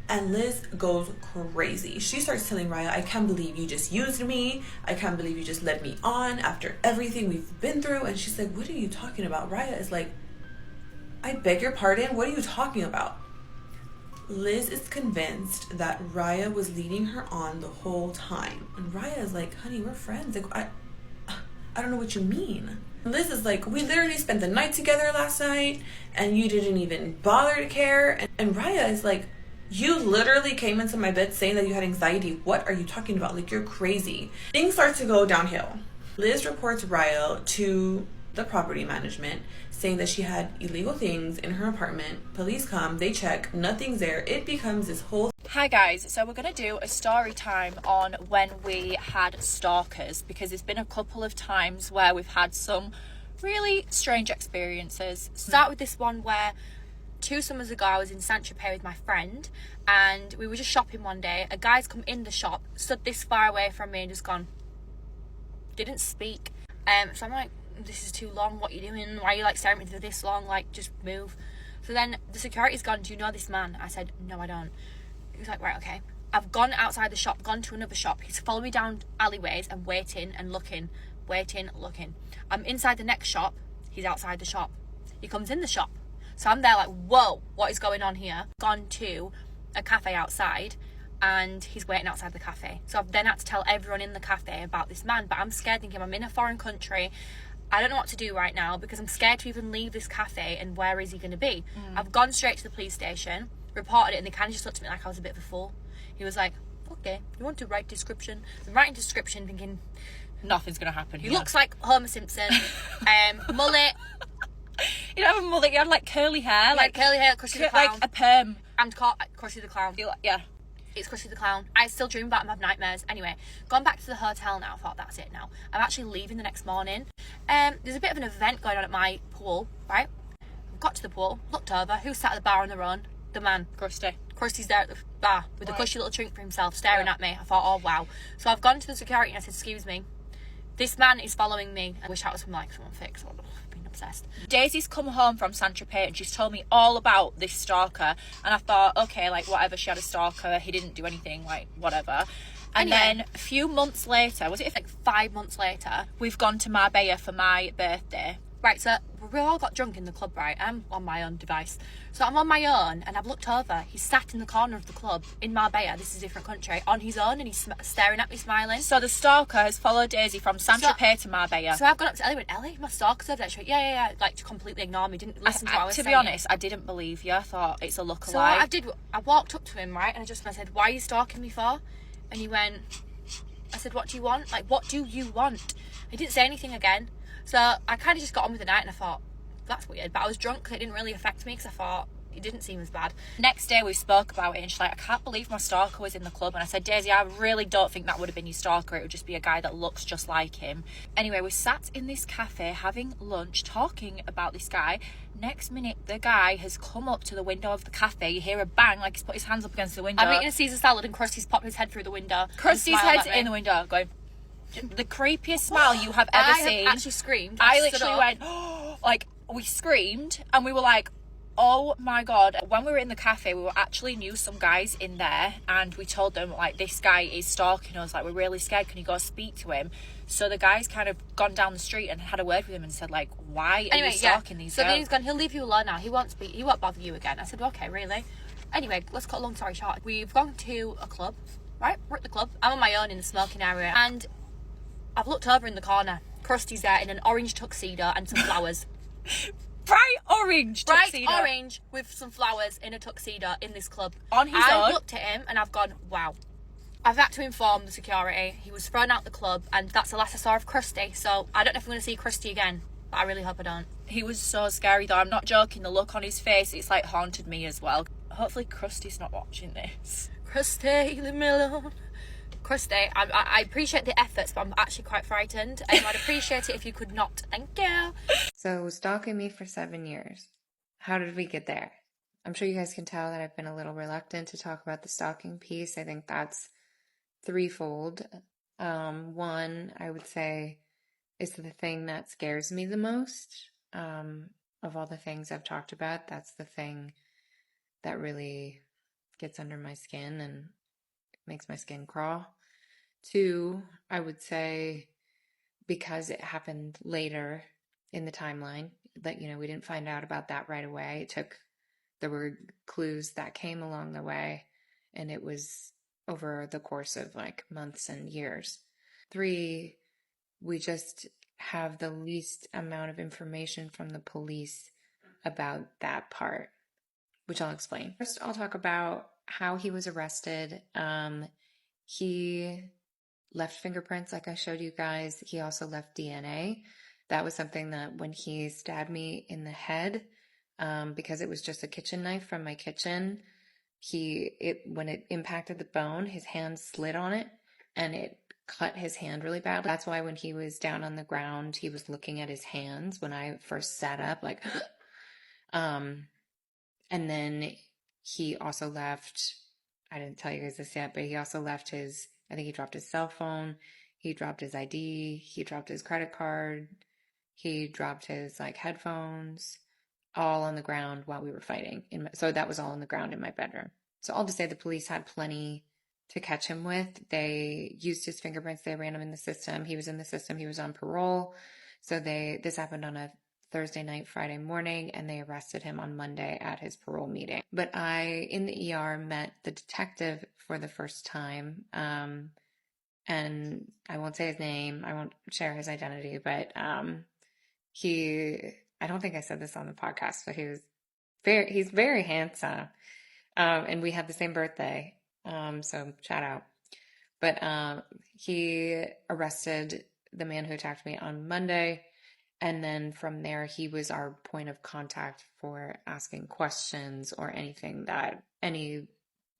And Liz goes crazy. She starts telling Raya, I can't believe you just used me. I can't believe you just led me on after everything we've been through. And she's like, what are you talking about? Raya is like, I beg your pardon? What are you talking about? Liz is convinced that Raya was leading her on the whole time. And Raya is like, honey, we're friends. Like, I don't know what you mean. And Liz is like, we literally spent the night together last night and you didn't even bother to care. And Raya is like, you literally came into my bed saying that you had anxiety. What are you talking about? Like, you're crazy. Things start to go downhill. Liz reports Raya to the property management saying that she had illegal things in her apartment. Police come, they check, nothing's there. It becomes this whole... Hi guys, so we're going to do a story time on when we had stalkers, because there's been a couple of times where we've had some really strange experiences. Start with this one where 2 summers ago I was in Saint-Tropez with my friend and we were just shopping one day. A guy's come in the shop, stood this far away from me and just gone, didn't speak. So I'm like, this is too long, what are you doing? Why are you like staring at me for this long? Like, just move. So then the security's gone, do you know this man? I said, no, I don't. He was like, right, okay. I've gone outside the shop, gone to another shop. He's followed me down alleyways and waiting and looking, looking. I'm inside the next shop, he's outside the shop. He comes in the shop. So I'm there like, whoa, what is going on here? Gone to a cafe outside and he's waiting outside the cafe. So I've then had to tell everyone in the cafe about this man, but I'm scared, thinking I'm in a foreign country. I don't know what to do right now because I'm scared to even leave this cafe, and where is he going to be? I've gone straight to the police station, reported it, and they kind of just looked at me like I was a bit of a fool. He was like, okay, you want to write description? I'm writing description thinking nothing's going to happen. He looks like Homer Simpson, mullet. You don't have a mullet, you had like curly hair. Like curly hair, Krusty the Clown. Like a perm. And Krusty the Clown. Yeah. It's Krusty the Clown. I still dream about him, have nightmares. Anyway, gone back to the hotel now. I thought, that's it now. I'm actually leaving the next morning. There's a bit of an event going on at my pool, right? Got to the pool, looked over. Who sat at the bar on their own? The man, Krusty. Krusty's there at the bar with a cushy little drink for himself, staring at me. I thought, oh, wow. So I've gone to the security and I said, excuse me, this man is following me. I wish that was from, like, someone fixed. I've been obsessed. Daisy's come home from Saint-Tropez and she's told me all about this stalker. And I thought, okay, like, whatever, she had a stalker. He didn't do anything, like, whatever. And then a few months later, was it like 5 months later, we've gone to Marbella for my birthday. Right, so we all got drunk in the club, right? I'm on my own device. So I'm on my own and I've looked over. He's sat in the corner of the club in Marbella, this is a different country, on his own, and he's staring at me smiling. So the stalker has followed Daisy from Saint-Tropez to Marbella. So I've gone up to Ellie and went, Ellie, my stalker's over there. She went, yeah. Like, to completely ignore me, didn't listen to what I was saying. To be honest, I didn't believe you. I thought it's a lookalike. So I walked up to him, right, and I said, why are you stalking me for? And he went, I said, what do you want? Like, what do you want? He didn't say anything again. So I kind of just got on with the night and I thought, that's weird. But I was drunk, it didn't really affect me because I thought it didn't seem as bad. Next day we spoke about it and she's like, I can't believe my stalker was in the club. And I said, Daisy, I really don't think that would have been your stalker. It would just be a guy that looks just like him. Anyway, we sat in this cafe having lunch, talking about this guy. Next minute, the guy has come up to the window of the cafe. You hear a bang, like he's put his hands up against the window. I'm eating a Caesar salad and Krusty's popped his head through the window. Krusty's head's in the window going, the creepiest smile you have ever seen. I actually screamed. I literally went, oh, like, we screamed and we were like, oh my god. When we were in the cafe, we actually knew some guys in there and we told them, like, this guy is stalking us, like, we're really scared, can you go speak to him? So the guy's kind of gone down the street and had a word with him and said, like, why are you stalking these girls? So then he's gone, he'll leave you alone now, he won't bother you again. I said, okay, really? Anyway, let's cut a long story short. We've gone to a club, right? We're at the club. I'm on my own in the smoking area and I've looked over in the corner. Krusty's there in an orange tuxedo and some flowers. Bright orange tuxedo. Bright orange with some flowers in a tuxedo in this club. On his own. I looked at him and I've gone, wow. I've had to inform the security. He was thrown out the club and that's the last I saw of Krusty. So I don't know if I'm going to see Krusty again, but I really hope I don't. He was so scary though. I'm not joking. The look on his face, it's like haunted me as well. Hopefully Krusty's not watching this. Krusty, leave me alone. Krusty, I appreciate the efforts, but I'm actually quite frightened. I'd appreciate it if you could not. Thank you. So, stalking me for 7 years. How did we get there? I'm sure you guys can tell that I've been a little reluctant to talk about the stalking piece. I think that's threefold. One, I would say, is the thing that scares me the most. Of all the things I've talked about, that's the thing that really gets under my skin and makes my skin crawl. Two, I would say, because it happened later in the timeline, that, we didn't find out about that right away. There were clues that came along the way, and it was over the course of like months and years. Three, we just have the least amount of information from the police about that part, which I'll explain. First, I'll talk about how he was arrested. He left fingerprints, like I showed you guys. He also left DNA. That was something that when he stabbed me in the head, because it was just a kitchen knife from my kitchen, when it impacted the bone, his hand slid on it and it cut his hand really badly. That's why when he was down on the ground, he was looking at his hands when I first sat up, like, and then he also left, I didn't tell you guys this yet, but he also left I think he dropped his cell phone, he dropped his ID, he dropped his credit card, he dropped his headphones, all on the ground while we were fighting. So that was all on the ground in my bedroom. So all to say, the police had plenty to catch him with. They used his fingerprints, they ran him in the system. He was in the system, he was on parole. So this happened on a Thursday night, Friday morning, and they arrested him on Monday at his parole meeting. But I, in the ER, met the detective for the first time. And I won't say his name, I won't share his identity, but I don't think I said this on the podcast, but he's very handsome. And we have the same birthday. So shout out. But he arrested the man who attacked me on Monday. And then from there, he was our point of contact for asking questions or anything that any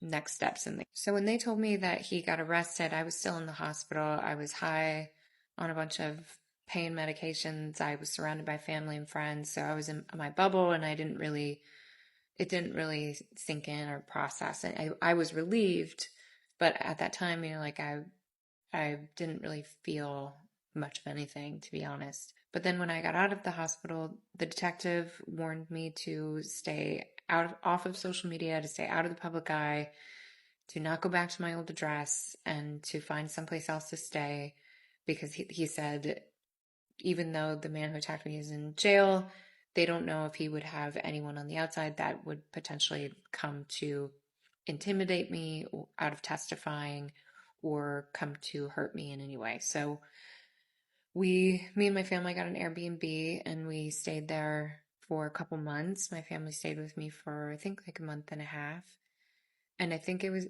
next steps in the. So when they told me that he got arrested, I was still in the hospital. I was high on a bunch of pain medications. I was surrounded by family and friends, so I was in my bubble, and it didn't really sink in or process. And I was relieved, but at that time, like I didn't really feel much of anything, to be honest. But then when I got out of the hospital, the detective warned me to stay off of social media, to stay out of the public eye, to not go back to my old address, and to find someplace else to stay, because he said, even though the man who attacked me is in jail, they don't know if he would have anyone on the outside that would potentially come to intimidate me out of testifying or come to hurt me in any way. So me and my family got an Airbnb, and we stayed there for a couple months. My family stayed with me for, I think, like a month and a half. And I think it was,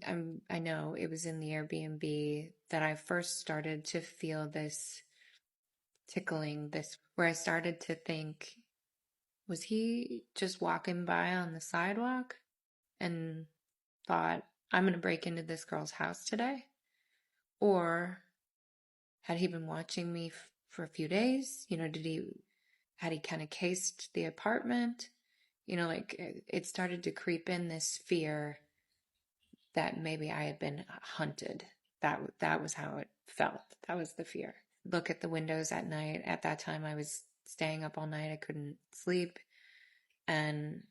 I know it was in the Airbnb that I first started to feel this tickling, where I started to think, was he just walking by on the sidewalk and thought, I'm going to break into this girl's house today? Or had he been watching me for a few days? Had he kind of cased the apartment? Like it started to creep in, this fear that maybe I had been hunted. That was how it felt. That was the fear. Look at the windows at night. At that time, I was staying up all night. I couldn't sleep. And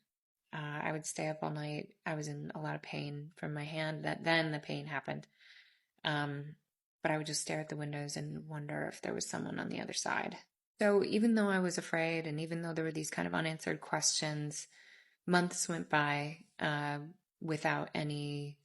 I would stay up all night. I was in a lot of pain from my hand. Then the pain happened. But I would just stare at the windows and wonder if there was someone on the other side. So even though I was afraid, and even though there were these kind of unanswered questions, months went by without any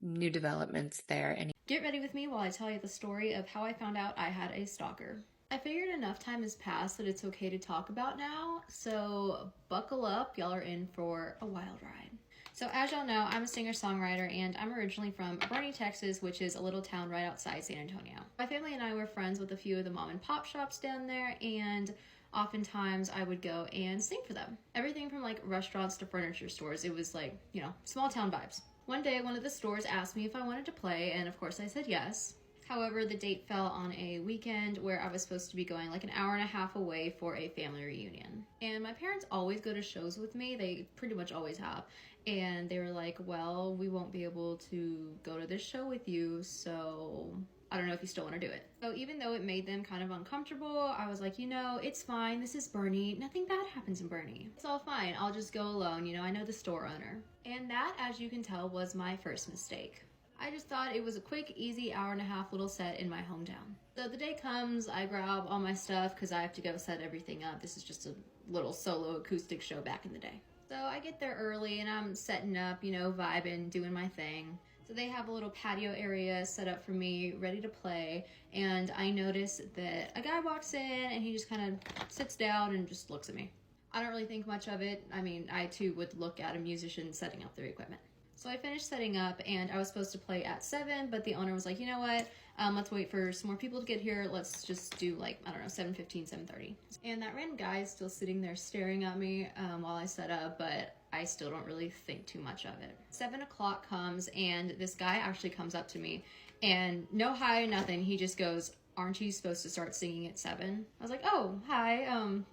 new developments there. Get ready with me while I tell you the story of how I found out I had a stalker. I figured enough time has passed that it's okay to talk about now, so buckle up, y'all are in for a wild ride. So as y'all know, I'm a singer-songwriter, and I'm originally from Boerne, Texas, which is a little town right outside San Antonio. My family and I were friends with a few of the mom and pop shops down there, and oftentimes I would go and sing for them. Everything from like restaurants to furniture stores. It was like, small town vibes. One day, one of the stores asked me if I wanted to play, and of course I said yes. However, the date fell on a weekend where I was supposed to be going like an hour and a half away for a family reunion. And my parents always go to shows with me. They pretty much always have. And they were like, well, we won't be able to go to this show with you, so I don't know if you still want to do it. So even though it made them kind of uncomfortable, I was like, it's fine. This is Boerne. Nothing bad happens in Boerne. It's all fine. I'll just go alone. I know the store owner. And that, as you can tell, was my first mistake. I just thought it was a quick, easy hour and a half little set in my hometown. So the day comes, I grab all my stuff because I have to go set everything up. This is just a little solo acoustic show back in the day. So I get there early and I'm setting up, vibing, doing my thing. So they have a little patio area set up for me, ready to play, and I notice that a guy walks in and he just kind of sits down and just looks at me. I don't really think much of it. I mean, I too would look at a musician setting up their equipment. So I finished setting up, and I was supposed to play at 7, but the owner was like, you know what, let's wait for some more people to get here. Let's just do 7:15, 7:30. And that random guy is still sitting there staring at me while I set up, but I still don't really think too much of it. 7 o'clock comes, and this guy actually comes up to me, and no hi, nothing. He just goes, aren't you supposed to start singing at 7? I was like, oh, hi.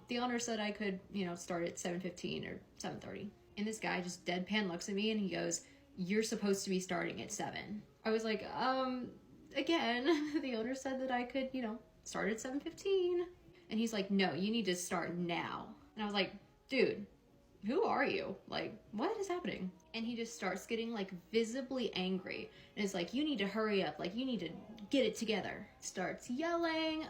The owner said I could, start at 7:15 or 7:30. And this guy just deadpan looks at me and he goes, you're supposed to be starting at 7. I was like, again, the owner said that I could, start at 7:15. And he's like, no, you need to start now. And I was like, dude, who are you? Like, what is happening? And he just starts getting visibly angry. And it's like, you need to hurry up. Like, you need to get it together. Starts yelling,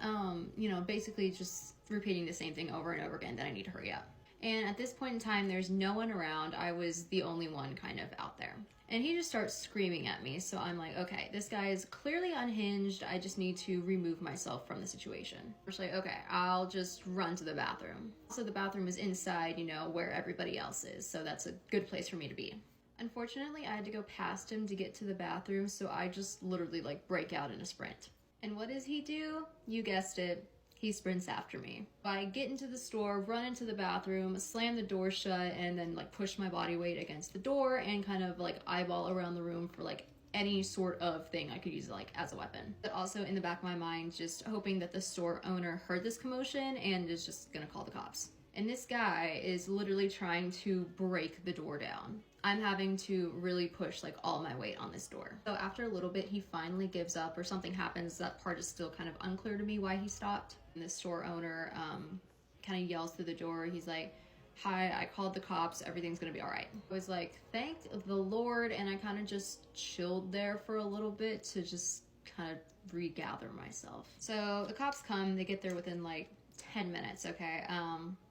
basically just repeating the same thing over and over again, that I need to hurry up. And at this point in time, there's no one around. I was the only one kind of out there. And he just starts screaming at me. So I'm like, okay, this guy is clearly unhinged. I just need to remove myself from the situation. I'm like, okay, I'll just run to the bathroom. So the bathroom is inside, where everybody else is. So that's a good place for me to be. Unfortunately, I had to go past him to get to the bathroom. So I just literally break out in a sprint. And what does he do? You guessed it. He sprints after me. I get into the store, run into the bathroom, slam the door shut, and then like push my body weight against the door and kind of like eyeball around the room for like any sort of thing I could use like as a weapon. But also in the back of my mind, just hoping that the store owner heard this commotion and is just gonna call the cops. And this guy is literally trying to break the door down. I'm having to really push like all my weight on this door. So after a little bit, he finally gives up or something happens. That part is still kind of unclear to me why he stopped. And the store owner kind of yells through the door. He's like, "Hi, I called the cops. Everything's gonna be all right." I was like, thank the Lord. And I kind of just chilled there for a little bit to just kind of regather myself. So the cops come, they get there within like 10 minutes, okay?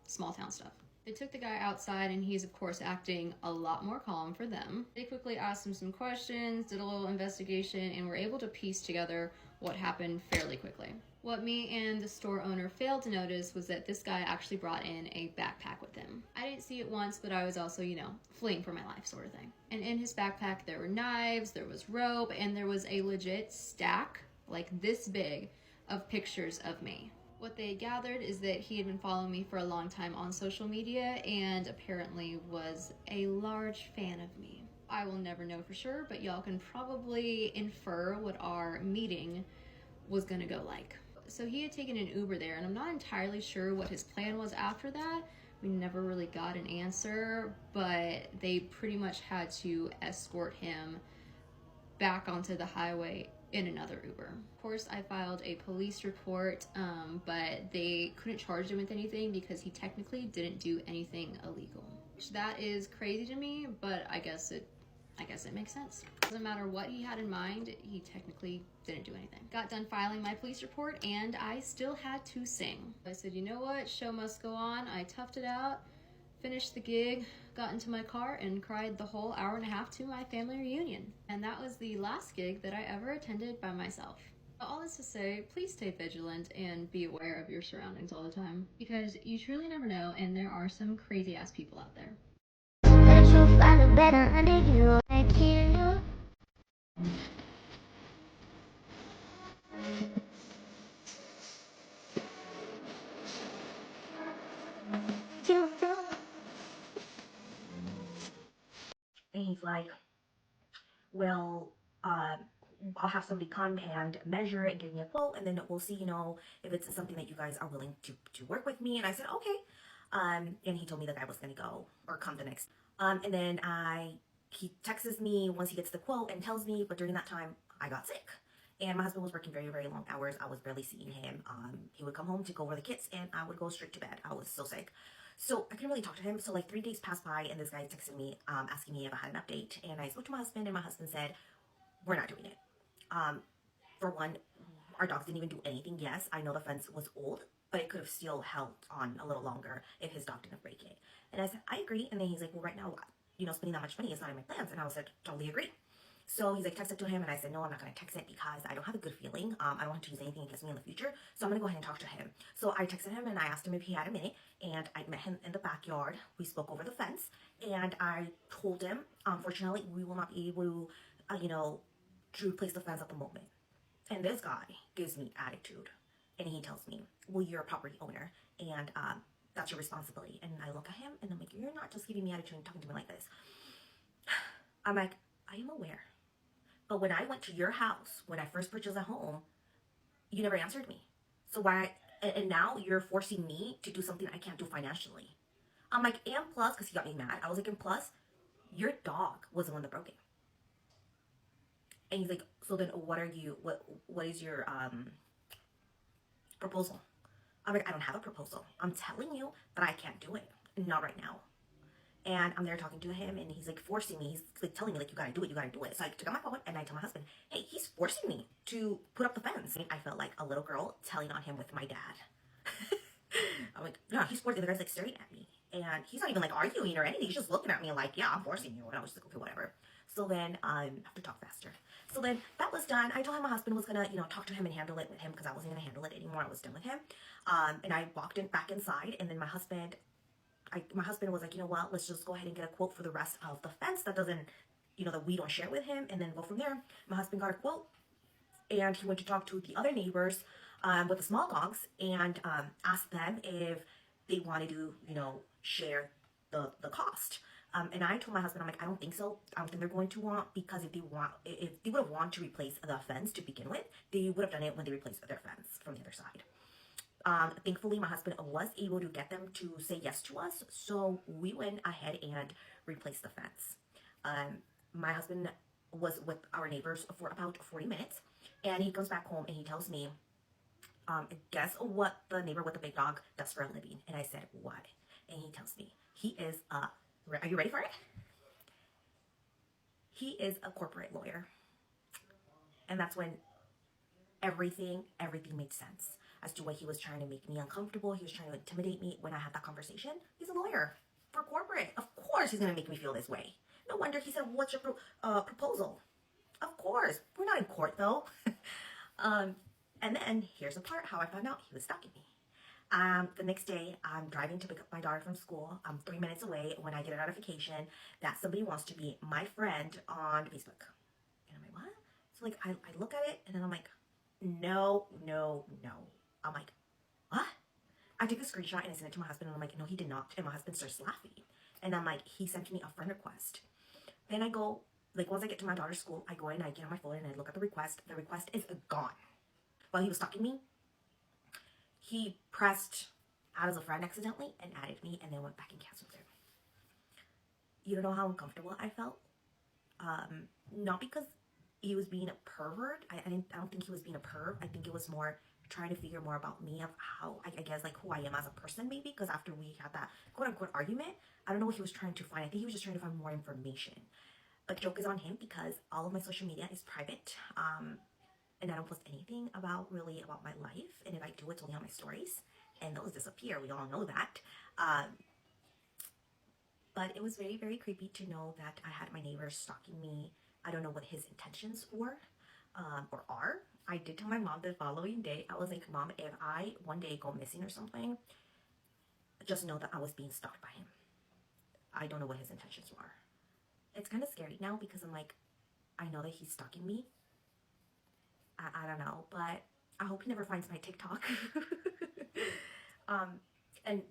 Small town stuff. They took the guy outside and he's of course acting a lot more calm for them. They quickly asked him some questions, did a little investigation, and were able to piece together what happened fairly quickly. What me and the store owner failed to notice was that this guy actually brought in a backpack with him. I didn't see it once, but I was also, you know, fleeing for my life sort of thing. And in his backpack there were knives, there was rope, and there was a legit stack, like this big, of pictures of me. What they gathered is that he had been following me for a long time on social media and apparently was a large fan of me. I will never know for sure, but y'all can probably infer what our meeting was gonna go like. So he had taken an Uber there, and I'm not entirely sure what his plan was after that. We never really got an answer, but they pretty much had to escort him back onto the highway in another Uber. Of course, I filed a police report, but they couldn't charge him with anything because he technically didn't do anything illegal. Which that is crazy to me, but I guess it makes sense. Doesn't matter what he had in mind, he technically didn't do anything. Got done filing my police report and I still had to sing. I said, you know what, show must go on. I toughed it out, finished the gig, got into my car and cried the whole hour and a half to my family reunion. And that was the last gig that I ever attended by myself. All this to say, please stay vigilant and be aware of your surroundings all the time, because you truly never know, and there are some crazy ass people out there. And he's like, well, I'll have somebody come and measure it and give me a quote, and then we'll see, you know, if it's something that you guys are willing to work with me. And I said, okay. And he told me the guy was going to go or come the next. And then he texts me once he gets the quote and tells me, but during that time, I got sick. And my husband was working very, very long hours. I was barely seeing him. He would come home to go over the kids, and I would go straight to bed. I was so sick. So I couldn't really talk to him. So like 3 days passed by, and this guy texted me asking me if I had an update. And I spoke to my husband, and my husband said, we're not doing it. For one, our dogs didn't even do anything. Yes, I know the fence was old, but it could have still held on a little longer if his dog didn't break it. And I said, I agree. And then he's like, well, right now, you know, spending that much money is not in my plans. And I was like, totally agree. So he's like, text it to him. And I said, no, I'm not going to text it because I don't have a good feeling. I don't want to use anything against me in the future. So I'm going to go ahead and talk to him. So I texted him and I asked him if he had a minute. And I met him in the backyard. We spoke over the fence. And I told him, unfortunately, we will not be able to, you know, to replace the fence at the moment. And this guy gives me attitude. And he tells me, well, you're a property owner. And that's your responsibility. And I look at him and I'm like, you're not just giving me attitude and talking to me like this. I'm like, I am aware. But when I went to your house, when I first purchased a home, you never answered me. So why, and now you're forcing me to do something I can't do financially. I'm like, and plus, because he got me mad, I was like, and plus, your dog was the one that broke it. And he's like, so then what is your proposal? I'm like, I don't have a proposal. I'm telling you that I can't do it. Not right now. And I'm there talking to him, and he's like forcing me. He's like telling me, like, you gotta do it, you gotta do it. So I took out my phone and I tell my husband, hey, he's forcing me to put up the fence. I felt like a little girl telling on him with my dad. I'm like, no, he's forcing. The guy's like staring at me, and he's not even like arguing or anything. He's just looking at me like, yeah, I'm forcing you. And I was just like, okay, whatever. So then I have to talk faster. So then that was done. I told him my husband was gonna, you know, talk to him and handle it with him because I wasn't gonna handle it anymore. I was done with him. And I walked back inside, and then my husband was like, you know what, let's just go ahead and get a quote for the rest of the fence that doesn't, you know, that we don't share with him, and then go from there. My husband got a quote, and he went to talk to the other neighbors with the small dogs and asked them if they wanted to, share the cost. And I told my husband, I'm like, I don't think so. I don't think they're going to want, because if they would have wanted to replace the fence to begin with, they would have done it when they replaced their fence from the other side. Thankfully, my husband was able to get them to say yes to us, so we went ahead and replaced the fence. My husband was with our neighbors for about 40 minutes, and he comes back home and he tells me, guess what the neighbor with the big dog does for a living? And I said, what? And he tells me, are you ready for it? He is a corporate lawyer. And that's when everything made sense as to why he was trying to make me uncomfortable. He was trying to intimidate me when I had that conversation. He's a lawyer for corporate. Of course he's going to make me feel this way. No wonder he said, what's your proposal? Of course. We're not in court, though. And then here's the part how I found out he was stalking me. The next day, I'm driving to pick up my daughter from school. I'm 3 minutes away when I get a notification that somebody wants to be my friend on Facebook. And I'm like, what? So like, I look at it and then I'm like, no. I'm like, what? I take a screenshot and I send it to my husband and I'm like, no, he did not. And my husband starts laughing. And I'm like, he sent me a friend request. Then I go, like once I get to my daughter's school, I go in, I get on my phone and I look at the request. The request is gone. While he was stalking me, he pressed add as a friend accidentally and added me and then went back and canceled it. You don't know how uncomfortable I felt? Not because he was being a pervert. I don't think he was being a perv. I think it was more trying to figure more about me, of how, I guess, like who I am as a person maybe, because after we had that quote-unquote argument, I don't know what he was trying to find. I think he was just trying to find more information. But joke is on him because all of my social media is private, and I don't post anything about my life, and if I do, it's only on my stories, and those disappear. We all know that. But it was very, very creepy to know that I had my neighbors stalking me. I don't know what his intentions were, or are. I did tell my mom the following day. I was like, Mom, if I one day go missing or something, just know that I was being stalked by him. I don't know what his intentions were. It's kind of scary now because I'm like, I know that he's stalking me. I don't know, but I hope he never finds my TikTok. And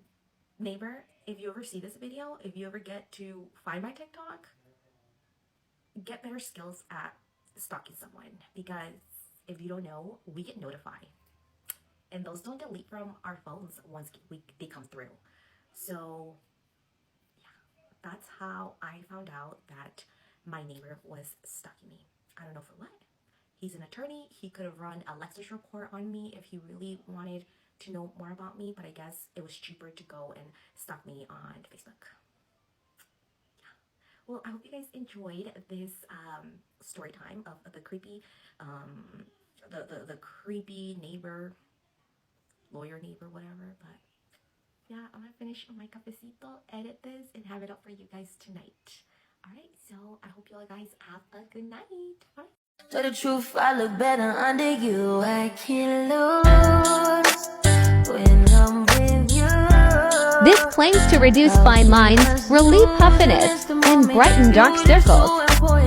neighbor, if you ever see this video, if you ever get to find my TikTok, get better skills at stalking someone, because if you don't know, we get notified. And those don't delete from our phones once they come through. So yeah, that's how I found out that my neighbor was stalking me. I don't know for what. He's an attorney. He could have run a Lexus report on me if he really wanted to know more about me, but I guess it was cheaper to go and stalk me on Facebook. Yeah. Well, I hope you guys enjoyed this story time of the creepy, the creepy neighbor, lawyer neighbor, whatever. But yeah, I'm gonna finish my cafecito, edit this, and have it up for you guys tonight. All right, so I hope you all guys have a good night. Bye. Tell the truth, I look better under you. I can't lose when I'm with you. This claims to reduce fine lines, relieve puffiness, and brighten dark circles.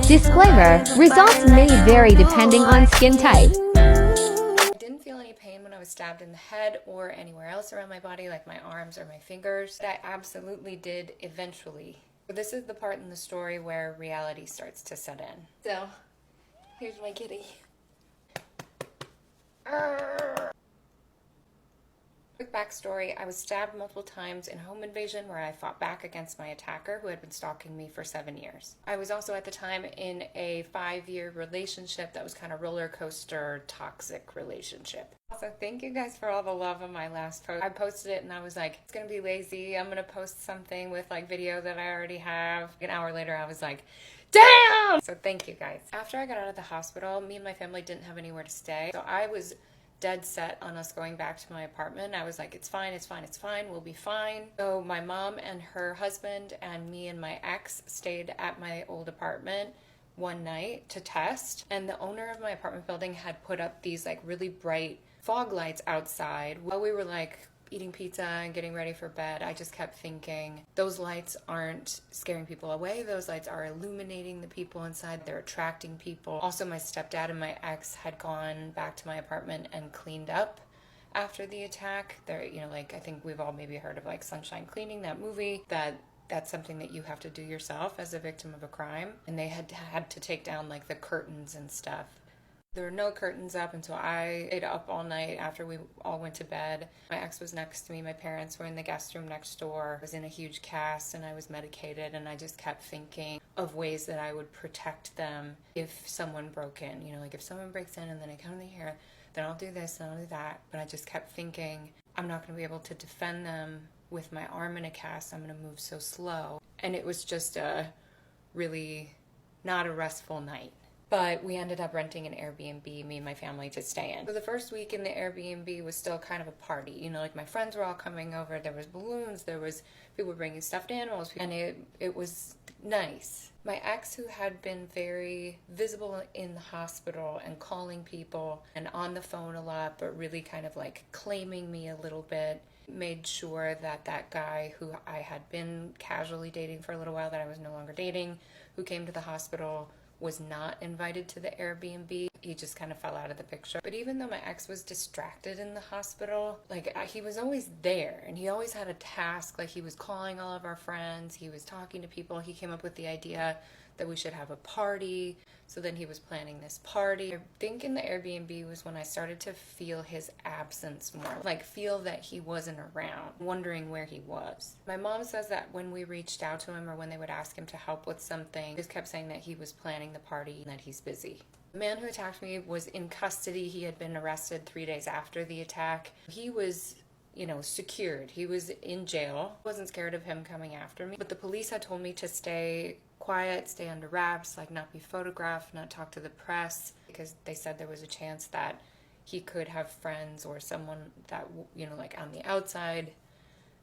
Disclaimer, results may vary depending on skin type. I didn't feel any pain when I was stabbed in the head or anywhere else around my body, like my arms or my fingers. I absolutely did eventually. But this is the part in the story where reality starts to set in. So, here's my kitty. Quick backstory, I was stabbed multiple times in home invasion where I fought back against my attacker who had been stalking me for 7 years. I was also at the time in a 5-year relationship that was kind of roller coaster, toxic relationship. Also, thank you guys for all the love on my last post. I posted it and I was like, it's gonna be lazy. I'm gonna post something with like video that I already have. An hour later, I was like, damn! So thank you guys. After I got out of the hospital, me and my family didn't have anywhere to stay. So I was dead set on us going back to my apartment. I was like, it's fine, we'll be fine. So my mom and her husband and me and my ex stayed at my old apartment one night to test. And the owner of my apartment building had put up these like really bright fog lights outside. While we were like eating pizza and getting ready for bed, I just kept thinking, those lights aren't scaring people away. Those lights are illuminating the people inside. They're attracting people. Also, my stepdad and my ex had gone back to my apartment and cleaned up after the attack. There, you know, like I think we've all maybe heard of like Sunshine Cleaning, that movie, that's something that you have to do yourself as a victim of a crime. And they had to take down like the curtains and stuff. There were no curtains up until I stayed up all night after we all went to bed. My ex was next to me. My parents were in the guest room next door. I was in a huge cast and I was medicated, and I just kept thinking of ways that I would protect them if someone broke in. You know, like if someone breaks in and then I come in here, then I'll do this and I'll do that. But I just kept thinking, I'm not going to be able to defend them with my arm in a cast. I'm going to move so slow. And it was just a really not a restful night. But we ended up renting an Airbnb, me and my family, to stay in. So the first week in the Airbnb was still kind of a party. You know, like my friends were all coming over. There was balloons. There was people bringing stuffed animals. And it was nice. My ex, who had been very visible in the hospital and calling people and on the phone a lot, but really kind of like claiming me a little bit, made sure that that guy who I had been casually dating for a little while, that I was no longer dating, who came to the hospital, was not invited to the Airbnb. He just kind of fell out of the picture. But even though my ex was distracted in the hospital, like he was always there, and he always had a task. Like he was calling all of our friends, he was talking to people. He came up with the idea that we should have a party. So then he was planning this party. I think in the Airbnb was when I started to feel his absence more, like feel that he wasn't around, wondering where he was. My mom says that when we reached out to him or when they would ask him to help with something, he just kept saying that he was planning the party and that he's busy. The man who attacked me was in custody. He had been arrested 3 days after the attack. He was, you know, secured. He was in jail. I wasn't scared of him coming after me, but the police had told me to stay quiet, stay under wraps, like not be photographed, not talk to the press, because they said there was a chance that he could have friends or someone that, you know, like on the outside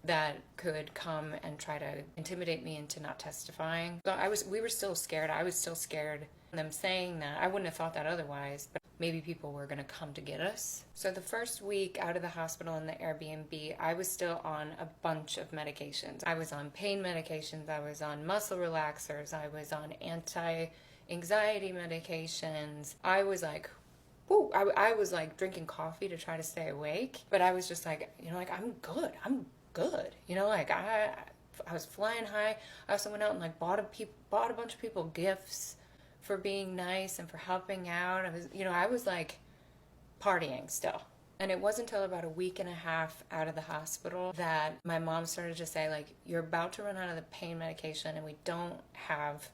that could come and try to intimidate me into not testifying. So we were still scared. I was still scared. Them saying that, I wouldn't have thought that otherwise, but maybe people were going to come to get us. So the first week out of the hospital in the Airbnb, I was still on a bunch of medications. I was on pain medications, I was on muscle relaxers, I was on anti-anxiety medications. I was like, whoo, I was like drinking coffee to try to stay awake, but I was just like, you know, like I'm good. You know, like I was flying high. I also went out and like bought a bunch of people gifts for being nice and for helping out. I was like partying still. And it wasn't until about a week and a half out of the hospital that my mom started to say, like, you're about to run out of the pain medication and we don't have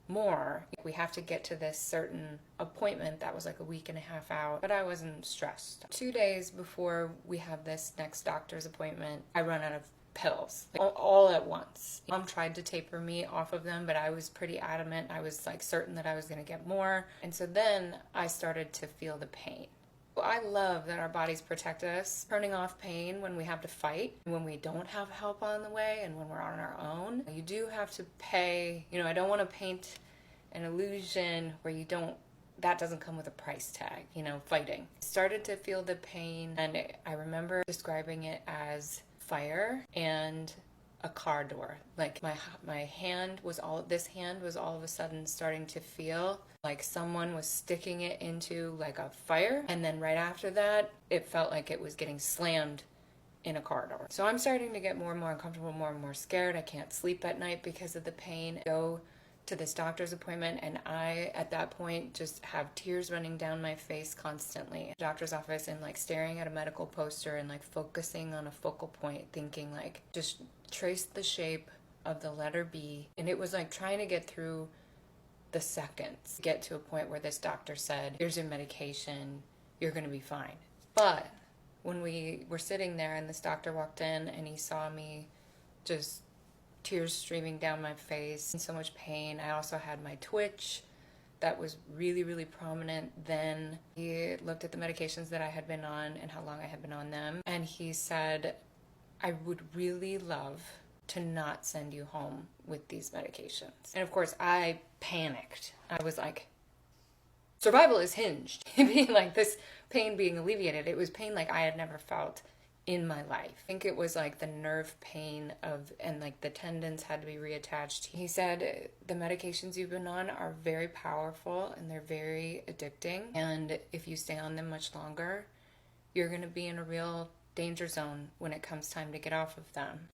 more. We have to get to this certain appointment that was like a week and a half out, but I wasn't stressed. 2 days before we have this next doctor's appointment, I run out of pills, like, all at once. Mom tried to taper me off of them, but I was pretty adamant. I was like certain that I was going to get more. And so then I started to feel the pain. Well, I love that our bodies protect us, turning off pain when we have to fight, when we don't have help on the way, and when we're on our own. You do have to pay, I don't want to paint an illusion where that doesn't come with a price tag, fighting. I started to feel the pain, and I remember describing it as fire and a car door. Like my hand was all of a sudden starting to feel like someone was sticking it into like a fire, and then right after that it felt like it was getting slammed in a car door. So I'm starting to get more and more uncomfortable, more and more scared. I can't sleep at night because of the pain. I go to this doctor's appointment, and I at that point just have tears running down my face constantly. Doctor's office, and like staring at a medical poster and like focusing on a focal point, thinking like just trace the shape of the letter B. And it was like trying to get through the seconds, get to a point where this doctor said, here's your medication, you're gonna be fine. But when we were sitting there and this doctor walked in and he saw me, just tears streaming down my face and so much pain. I also had my twitch that was really, really prominent then. He looked at the medications that I had been on and how long I had been on them, and he said, I would really love to not send you home with these medications. And of course I panicked. I was like, survival is hinged. Being like this pain being alleviated. It was pain like I had never felt in my life. I think it was like the nerve pain and like the tendons had to be reattached. He said, the medications you've been on are very powerful and they're very addicting. And if you stay on them much longer, you're going to be in a real danger zone when it comes time to get off of them.